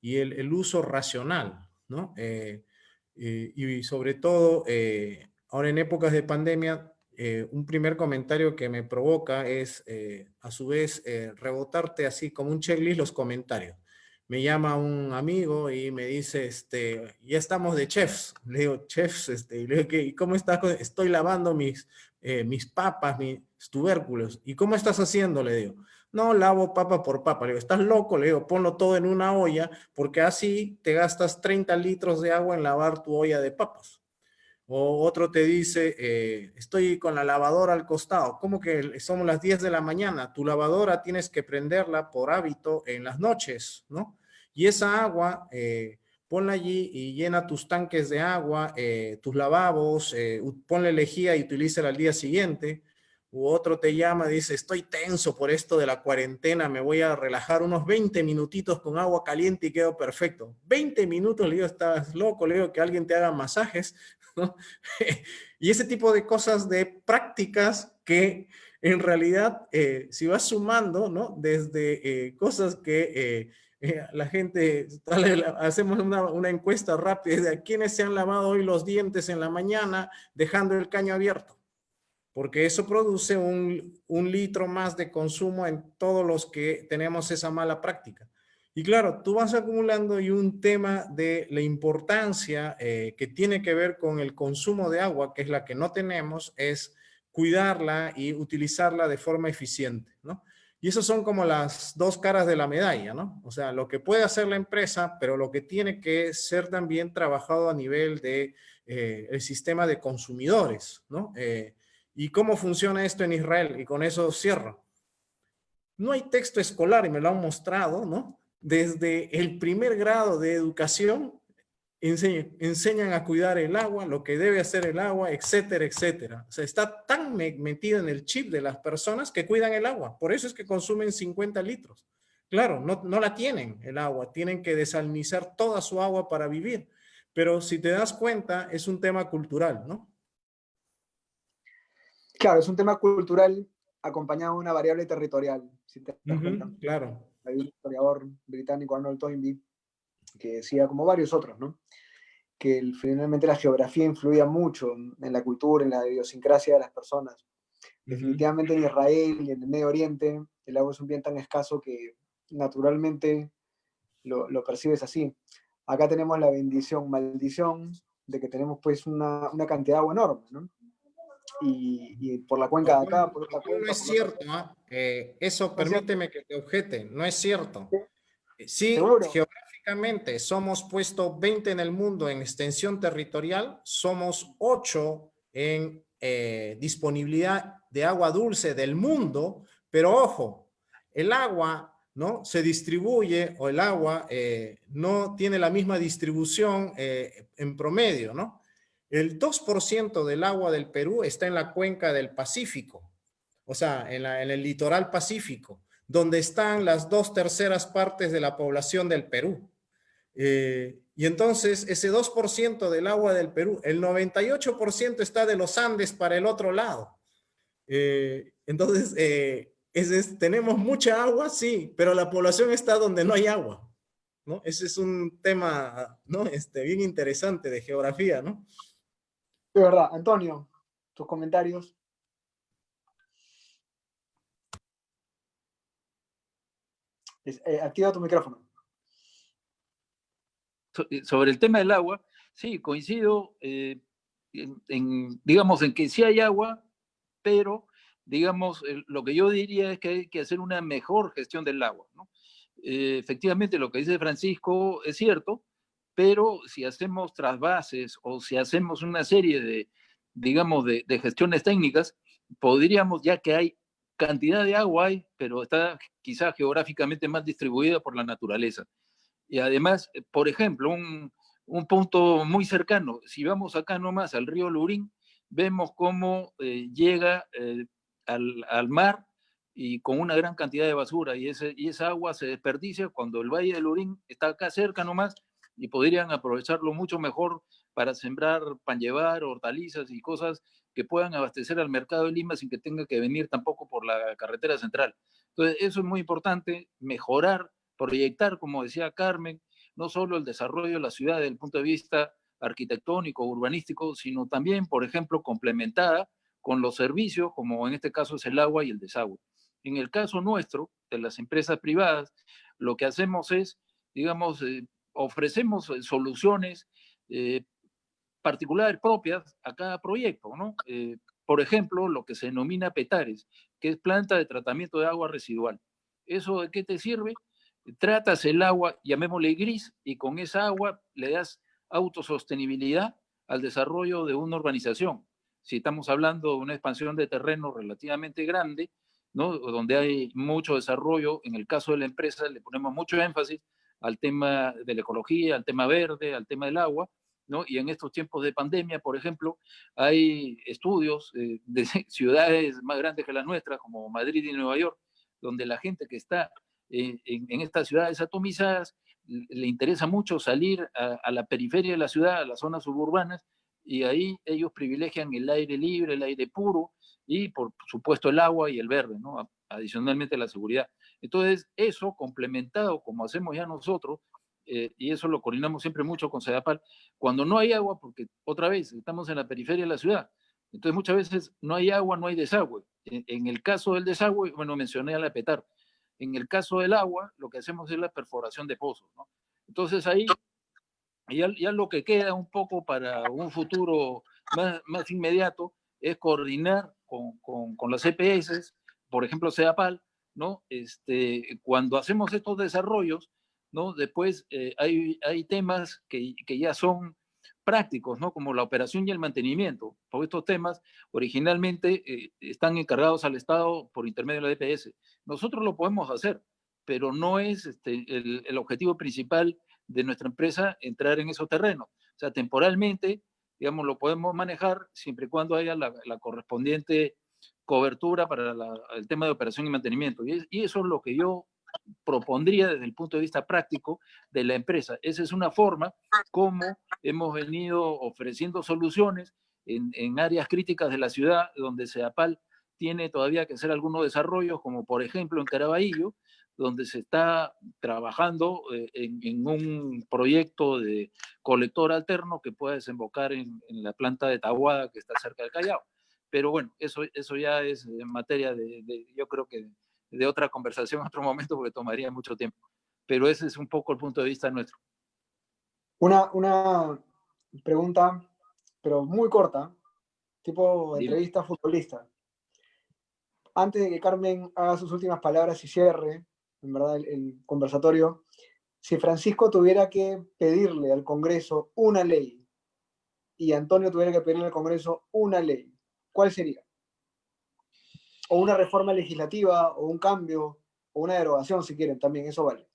y el uso racional, ¿no? Y sobre todo, ahora en épocas de pandemia, un primer comentario que me provoca es, a su vez, rebotarte así como un checklist los comentarios. Me llama un amigo y me dice, ya estamos de chefs. Le digo, chefs, y le digo, ¿y cómo estás? Estoy lavando mis papas, mis tubérculos. ¿Y cómo estás haciendo? Le digo, no, lavo papa por papa. Le digo, ¿estás loco? Le digo, ponlo todo en una olla porque así te gastas 30 litros de agua en lavar tu olla de papas. O otro te dice, estoy con la lavadora al costado. ¿Cómo que somos las 10 de la mañana? Tu lavadora tienes que prenderla por hábito en las noches, ¿no? Y esa agua, ponla allí y llena tus tanques de agua, tus lavabos, ponle lejía y utilízala al día siguiente. U otro te llama y dice, estoy tenso por esto de la cuarentena, me voy a relajar unos 20 minutitos con agua caliente y quedo perfecto. 20 minutos, le digo, estás loco, le digo que alguien te haga masajes, ¿no? Y ese tipo de cosas, de prácticas que en realidad, si vas sumando, ¿no? Desde cosas que la gente, hacemos una encuesta rápida de a quiénes se han lavado hoy los dientes en la mañana dejando el caño abierto. Porque eso produce un litro más de consumo en todos los que tenemos esa mala práctica. Y claro, tú vas acumulando y un tema de la importancia que tiene que ver con el consumo de agua, que es la que no tenemos, es cuidarla y utilizarla de forma eficiente, ¿no? Y esas son como las dos caras de la medalla, ¿no? O sea, lo que puede hacer la empresa, pero lo que tiene que ser también trabajado a nivel de el sistema de consumidores, ¿no? ¿Y cómo funciona esto en Israel? Y con eso cierro. No hay texto escolar, y me lo han mostrado, ¿no? Desde el primer grado de educación enseñan a cuidar el agua, lo que debe hacer el agua, etcétera, etcétera. O sea, está tan metido en el chip de las personas que cuidan el agua. Por eso es que consumen 50 litros. Claro, no la tienen el agua, tienen que desalinizar toda su agua para vivir. Pero si te das cuenta, es un tema cultural, ¿no? Claro, es un tema cultural acompañado de una variable territorial, si te das cuenta. Claro. Hay un historiador británico, Arnold Toynbee, que decía, como varios otros, ¿no? Que finalmente la geografía influía mucho en la cultura, en la idiosincrasia de las personas. Definitivamente en Israel y en el Medio Oriente, el agua es un bien tan escaso que naturalmente lo percibes así. Acá tenemos la bendición, maldición, de que tenemos pues una cantidad de agua enorme, ¿no? Y por la cuenca de acá, por esta cuenca... No es cierto, ¿no? Eso permíteme que te objete, no es cierto. Sí, geográficamente somos puesto 20 en el mundo en extensión territorial, somos 8 en disponibilidad de agua dulce del mundo, pero ojo, el agua ¿no? Se distribuye, o el agua no tiene la misma distribución en promedio, ¿no? El 2% del agua del Perú está en la cuenca del Pacífico, o sea, en el litoral pacífico, donde están las 2/3 partes de la población del Perú. Y entonces ese 2% del agua del Perú, el 98% está de los Andes para el otro lado. Entonces, tenemos mucha agua, sí, pero la población está donde no hay agua, ¿no? Ese es un tema, ¿no? Bien interesante de geografía, ¿no? De verdad, Antonio, tus comentarios. Activa tu micrófono. Sobre el tema del agua, sí, coincido digamos, en que sí hay agua, pero, digamos, lo que yo diría es que hay que hacer una mejor gestión del agua, ¿no? Efectivamente, lo que dice Francisco es cierto, pero si hacemos trasvases o si hacemos una serie de, digamos, de gestiones técnicas, podríamos, ya que hay cantidad de agua, pero está quizás geográficamente más distribuida por la naturaleza. Y además, por ejemplo, un punto muy cercano, si vamos acá nomás al río Lurín, vemos cómo llega al mar y con una gran cantidad de basura, y esa agua se desperdicia cuando el Valle del Lurín está acá cerca nomás, y podrían aprovecharlo mucho mejor para sembrar panyevar, hortalizas y cosas que puedan abastecer al mercado de Lima sin que tenga que venir tampoco por la carretera central. Entonces, eso es muy importante, mejorar, proyectar, como decía Carmen, no solo el desarrollo de la ciudad desde el punto de vista arquitectónico, urbanístico, sino también, por ejemplo, complementada con los servicios, como en este caso es el agua y el desagüe. En el caso nuestro, de las empresas privadas, lo que hacemos es, digamos, ofrecemos soluciones particulares propias a cada proyecto, ¿no? Por ejemplo, lo que se denomina PETARES, que es planta de tratamiento de agua residual. ¿Eso de qué te sirve? Tratas el agua, llamémosle gris, y con esa agua le das autosostenibilidad al desarrollo de una urbanización. Si estamos hablando de una expansión de terreno relativamente grande, ¿no? Donde hay mucho desarrollo, en el caso de la empresa le ponemos mucho énfasis al tema de la ecología, al tema verde, al tema del agua, ¿no? Y en estos tiempos de pandemia, por ejemplo, hay estudios de ciudades más grandes que las nuestras, como Madrid y Nueva York, donde la gente que está en estas ciudades atomizadas le interesa mucho salir a la periferia de la ciudad, a las zonas suburbanas, y ahí ellos privilegian el aire libre, el aire puro, y por supuesto el agua y el verde, ¿no? Adicionalmente la seguridad. Entonces, eso complementado, como hacemos ya nosotros, y eso lo coordinamos siempre mucho con CEDAPAL, cuando no hay agua, porque otra vez estamos en la periferia de la ciudad, entonces muchas veces no hay agua, no hay desagüe. En el caso del desagüe, bueno, mencioné a la PETAR. En el caso del agua, lo que hacemos es la perforación de pozos, ¿no? Entonces ahí ya lo que queda un poco para un futuro más inmediato es coordinar con las EPS, por ejemplo CEDAPAL, ¿no? Cuando hacemos estos desarrollos, ¿no? Después hay temas que ya son prácticos, ¿no? Como la operación y el mantenimiento. Porque estos temas originalmente están encargados al Estado por intermedio de la EPS. Nosotros lo podemos hacer, pero no es el objetivo principal de nuestra empresa entrar en esos terrenos. O sea, temporalmente, digamos, lo podemos manejar siempre y cuando haya la correspondiente cobertura para el tema de operación y mantenimiento. Y eso es lo que yo propondría desde el punto de vista práctico de la empresa. Esa es una forma como hemos venido ofreciendo soluciones en áreas críticas de la ciudad, donde CEDAPAL tiene todavía que hacer algunos desarrollos, como por ejemplo en Caraballo, donde se está trabajando en un proyecto de colector alterno que pueda desembocar en la planta de Tahuada que está cerca del Callao. Pero bueno, eso ya es materia yo creo que de otra conversación en otro momento, porque tomaría mucho tiempo. Pero ese es un poco el punto de vista nuestro. Una pregunta, pero muy corta, tipo entrevista futbolista. Antes de que Carmen haga sus últimas palabras y cierre, en verdad, el conversatorio, si Francisco tuviera que pedirle al Congreso una ley y Antonio tuviera que pedirle al Congreso una ley, ¿cuál sería? O una reforma legislativa, o un cambio, o una derogación si quieren, también eso vale.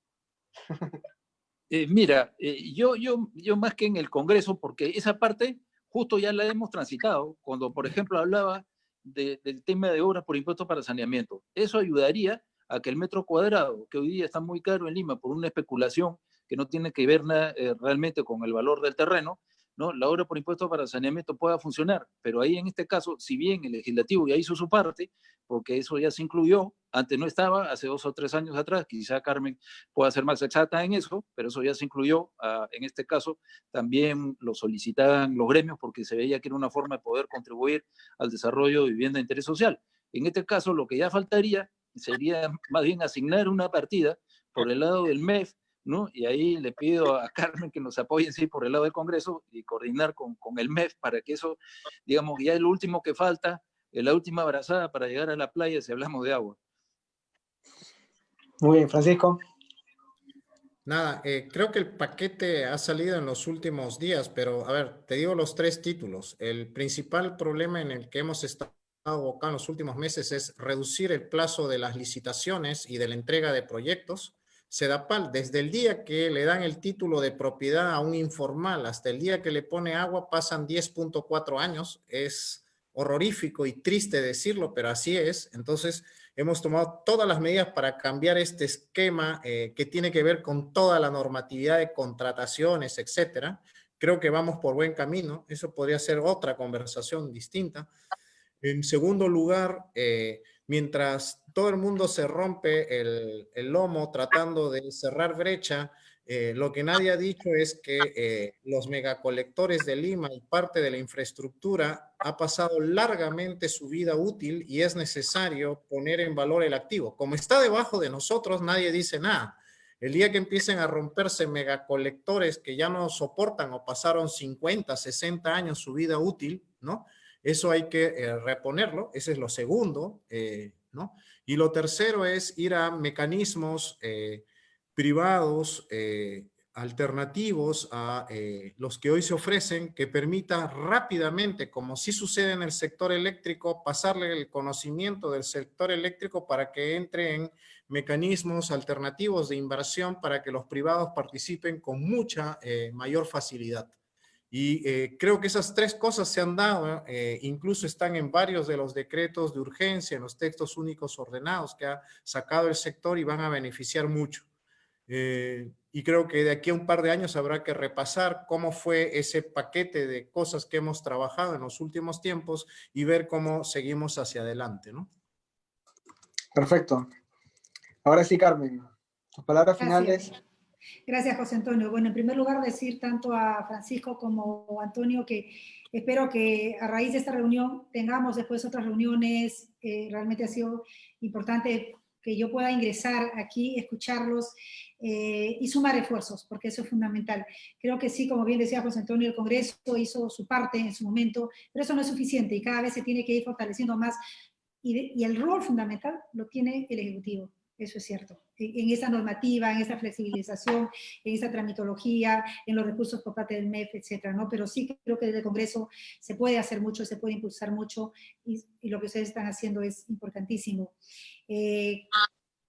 Mira, yo más que en el Congreso, porque esa parte justo ya la hemos transitado, cuando por ejemplo hablaba del tema de obras por impuestos para saneamiento. Eso ayudaría a que el metro cuadrado, que hoy día está muy caro en Lima por una especulación que no tiene que ver nada, realmente con el valor del terreno, ¿no? La obra por impuestos para saneamiento pueda funcionar, pero ahí en este caso, si bien el legislativo ya hizo su parte, porque eso ya se incluyó, antes no estaba, hace 2 o 3 años atrás, quizá Carmen pueda ser más exacta en eso, pero eso ya se incluyó, en este caso también lo solicitaban los gremios porque se veía que era una forma de poder contribuir al desarrollo de vivienda de interés social. En este caso lo que ya faltaría sería más bien asignar una partida por el lado del MEF, ¿no? Y ahí le pido a Carmen que nos apoye sí, por el lado del Congreso y coordinar con el MEF para que eso, digamos, ya es lo último que falta, la última abrazada para llegar a la playa si hablamos de agua. Muy bien, Francisco. Nada, creo que el paquete ha salido en los últimos días, pero a ver, te digo los 3 títulos. El principal problema en el que hemos estado abocados en los últimos meses es reducir el plazo de las licitaciones y de la entrega de proyectos. Sedapal, desde el día que le dan el título de propiedad a un informal hasta el día que le pone agua pasan 10.4 años. Es horrorífico y triste decirlo, pero así es. Entonces, hemos tomado todas las medidas para cambiar este esquema que tiene que ver con toda la normatividad de contrataciones, etcétera. Creo que vamos por buen camino. Eso podría ser otra conversación distinta. En segundo lugar, mientras todo el mundo se rompe el lomo tratando de cerrar brecha, lo que nadie ha dicho es que los megacolectores de Lima y parte de la infraestructura ha pasado largamente su vida útil y es necesario poner en valor el activo. Como está debajo de nosotros, nadie dice nada. El día que empiecen a romperse megacolectores que ya no soportan o pasaron 50, 60 años su vida útil, ¿no? Eso hay que reponerlo, ese es lo segundo, ¿no? Y lo tercero es ir a mecanismos privados alternativos a los que hoy se ofrecen que permita rápidamente, como sí sucede en el sector eléctrico, pasarle el conocimiento del sector eléctrico para que entre en mecanismos alternativos de inversión para que los privados participen con mucha mayor facilidad. Y creo que esas 3 cosas se han dado, incluso están en varios de los decretos de urgencia, en los textos únicos ordenados que ha sacado el sector y van a beneficiar mucho. Y creo que de aquí a un par de años habrá que repasar cómo fue ese paquete de cosas que hemos trabajado en los últimos tiempos y ver cómo seguimos hacia adelante, ¿no? Perfecto. Ahora sí, Carmen, tus palabras finales. Gracias, José Antonio. Bueno, en primer lugar, decir tanto a Francisco como a Antonio que espero que a raíz de esta reunión tengamos después otras reuniones. Realmente ha sido importante que yo pueda ingresar aquí, escucharlos y sumar esfuerzos, porque eso es fundamental. Creo que sí, como bien decía José Antonio, el Congreso hizo su parte en su momento, pero eso no es suficiente y cada vez se tiene que ir fortaleciendo más. Y el rol fundamental lo tiene el Ejecutivo. Eso es cierto. En esa normativa, en esa flexibilización, en esa tramitología, en los recursos por parte del MEF, etcétera, ¿no? Pero sí creo que desde el Congreso se puede hacer mucho, se puede impulsar mucho y lo que ustedes están haciendo es importantísimo.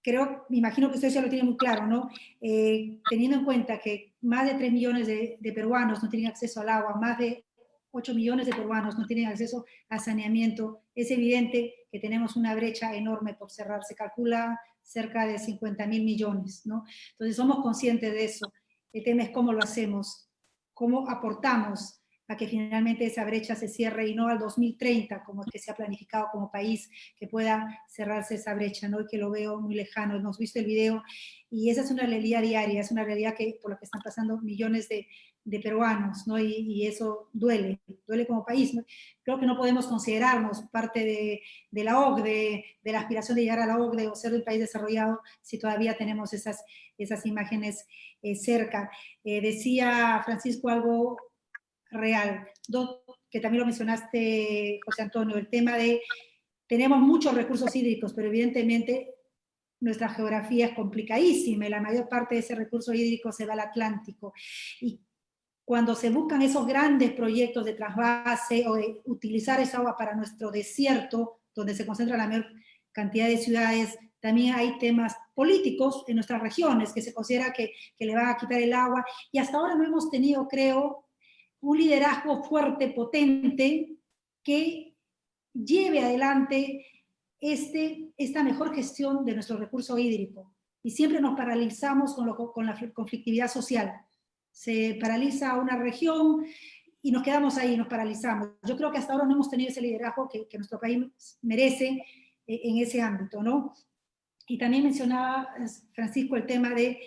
Creo, me imagino que ustedes ya lo tienen muy claro, ¿no? Teniendo en cuenta que más de 3 millones de peruanos no tienen acceso al agua, más de 8 millones de peruanos no tienen acceso a saneamiento, es evidente que tenemos una brecha enorme por cerrar. Se calcula cerca de 50.000 millones, ¿no? Entonces somos conscientes de eso. El tema es cómo lo hacemos, cómo aportamos a que finalmente esa brecha se cierre y no al 2030, como es que se ha planificado como país, que pueda cerrarse esa brecha, ¿no? Y que lo veo muy lejano. Hemos visto el video y esa es una realidad diaria, es una realidad que, por la que están pasando millones de peruanos, ¿no? Y eso duele como país, ¿no? Creo que no podemos considerarnos parte de la OCDE, de la aspiración de llegar a la OCDE o ser un país desarrollado si todavía tenemos esas imágenes cerca. Decía Francisco algo real, que también lo mencionaste, José Antonio, el tema de tenemos muchos recursos hídricos, pero evidentemente nuestra geografía es complicadísima y la mayor parte de ese recurso hídrico se va al Atlántico. Y cuando se buscan esos grandes proyectos de trasvase o de utilizar esa agua para nuestro desierto, donde se concentra la mayor cantidad de ciudades, también hay temas políticos en nuestras regiones que se considera que le va a quitar el agua, y hasta ahora no hemos tenido, creo, un liderazgo fuerte, potente, que lleve adelante esta mejor gestión de nuestro recurso hídrico. Y siempre nos paralizamos con la conflictividad social. Se paraliza una región y nos quedamos ahí, nos paralizamos. Yo creo que hasta ahora no hemos tenido ese liderazgo que nuestro país merece en ese ámbito, ¿no? Y también mencionaba, Francisco, el tema de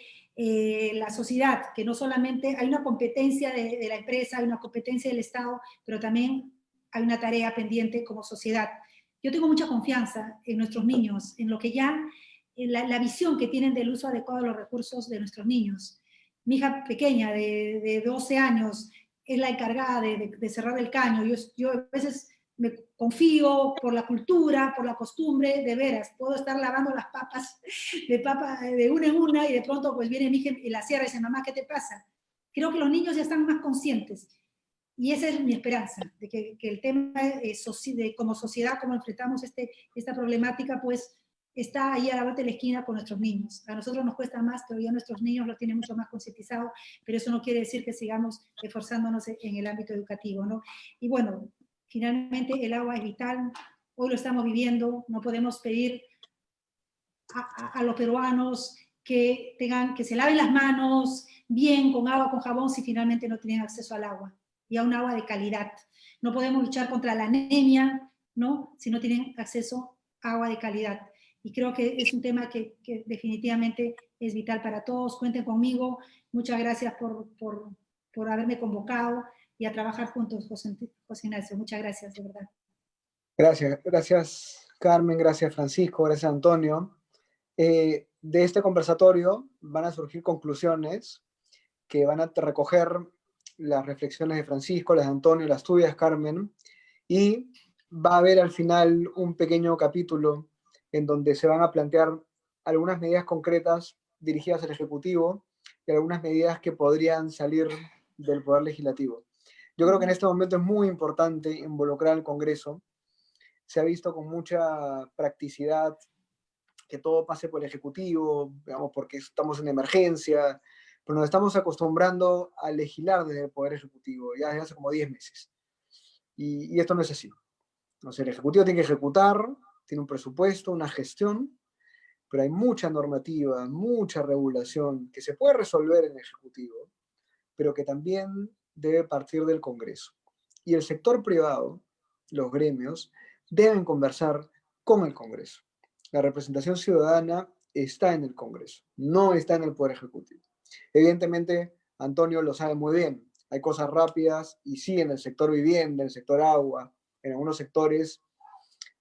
la sociedad, que no solamente hay una competencia de la empresa, hay una competencia del Estado, pero también hay una tarea pendiente como sociedad. Yo tengo mucha confianza en nuestros niños, en lo que ya, en la visión que tienen del uso adecuado de los recursos de nuestros niños. Mi hija pequeña, de 12 años, es la encargada de cerrar el caño. Yo a veces me confío por la cultura, por la costumbre, de veras. Puedo estar lavando las papas de una en una y de pronto pues viene mi hija y la cierra y dice, mamá, ¿qué te pasa? Creo que los niños ya están más conscientes. Y esa es mi esperanza, de que el tema de como sociedad, cómo enfrentamos esta problemática, pues está ahí a la vuelta de la esquina con nuestros niños. A nosotros nos cuesta más, pero ya nuestros niños lo tienen mucho más concientizado, pero eso no quiere decir que sigamos esforzándonos en el ámbito educativo, ¿no? Y bueno, finalmente el agua es vital, hoy lo estamos viviendo, no podemos pedir a los peruanos que se laven las manos bien, con agua, con jabón, si finalmente no tienen acceso al agua, y a un agua de calidad. No podemos luchar contra la anemia, ¿no?, si no tienen acceso a agua de calidad. Y creo que es un tema que definitivamente es vital para todos. Cuenten conmigo. Muchas gracias por haberme convocado y a trabajar juntos, José Ignacio. Muchas gracias, de verdad. Gracias Carmen, gracias Francisco, gracias Antonio. De este conversatorio van a surgir conclusiones que van a recoger las reflexiones de Francisco, las de Antonio, las tuyas, Carmen, y va a haber al final un pequeño capítulo en donde se van a plantear algunas medidas concretas dirigidas al Ejecutivo y algunas medidas que podrían salir del Poder Legislativo. Yo creo que en este momento es muy importante involucrar al Congreso. Se ha visto con mucha practicidad que todo pase por el Ejecutivo, digamos, porque estamos en emergencia, pero nos estamos acostumbrando a legislar desde el Poder Ejecutivo, ya desde hace como 10 meses. Y esto no es así. O sea, el Ejecutivo tiene que ejecutar, tiene un presupuesto, una gestión, pero hay mucha normativa, mucha regulación que se puede resolver en el Ejecutivo, pero que también debe partir del Congreso. Y el sector privado, los gremios, deben conversar con el Congreso. La representación ciudadana está en el Congreso, no está en el Poder Ejecutivo. Evidentemente, Antonio lo sabe muy bien, hay cosas rápidas, y sí, en el sector vivienda, en el sector agua, en algunos sectores,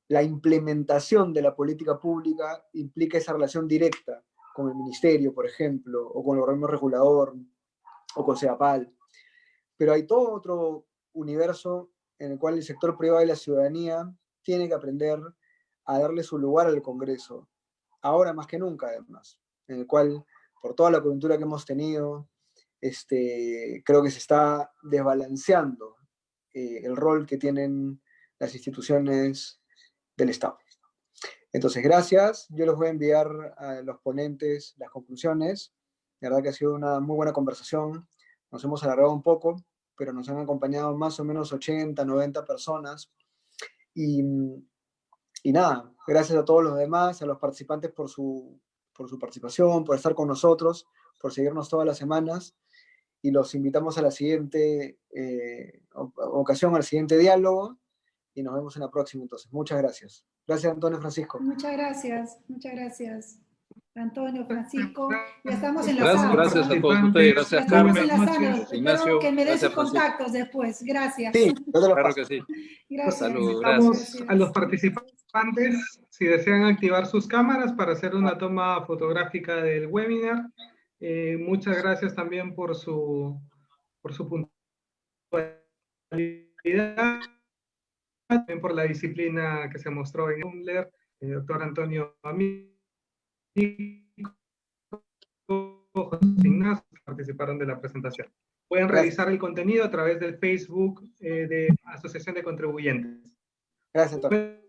la implementación de la política pública implica esa relación directa con el ministerio, por ejemplo, o con el organismo regulador, o con CEDAPAL. Pero hay todo otro universo en el cual el sector privado y la ciudadanía tiene que aprender a darle su lugar al Congreso, ahora más que nunca además, en el cual, por toda la coyuntura que hemos tenido, creo que se está desbalanceando el rol que tienen las instituciones del Estado. Entonces, gracias. Yo les voy a enviar a los ponentes las conclusiones. La verdad que ha sido una muy buena conversación. Nos hemos alargado un poco, pero nos han acompañado más o menos 80, 90 personas. Y nada, gracias a todos los demás, a los participantes por su participación, por estar con nosotros, por seguirnos todas las semanas. Y los invitamos a la siguiente ocasión, al siguiente diálogo. Y nos vemos en la próxima, entonces. Muchas gracias. Gracias, Antonio, Francisco. Muchas gracias. Antonio, Francisco, ya estamos enlazados. Gracias a todos ustedes, gracias Carmen, Espero que me den sus contactos después. Gracias. Sí, claro que sí. Gracias. Saludos, gracias. A los participantes, si desean activar sus cámaras para hacer una toma fotográfica del webinar. Muchas gracias también por su puntualidad, también por la disciplina que se mostró en Umler, doctor Antonio Amigo, José Ignacio, participaron de la presentación. Pueden revisar el contenido a través del Facebook de Asociación de Contribuyentes. Gracias, Antonio.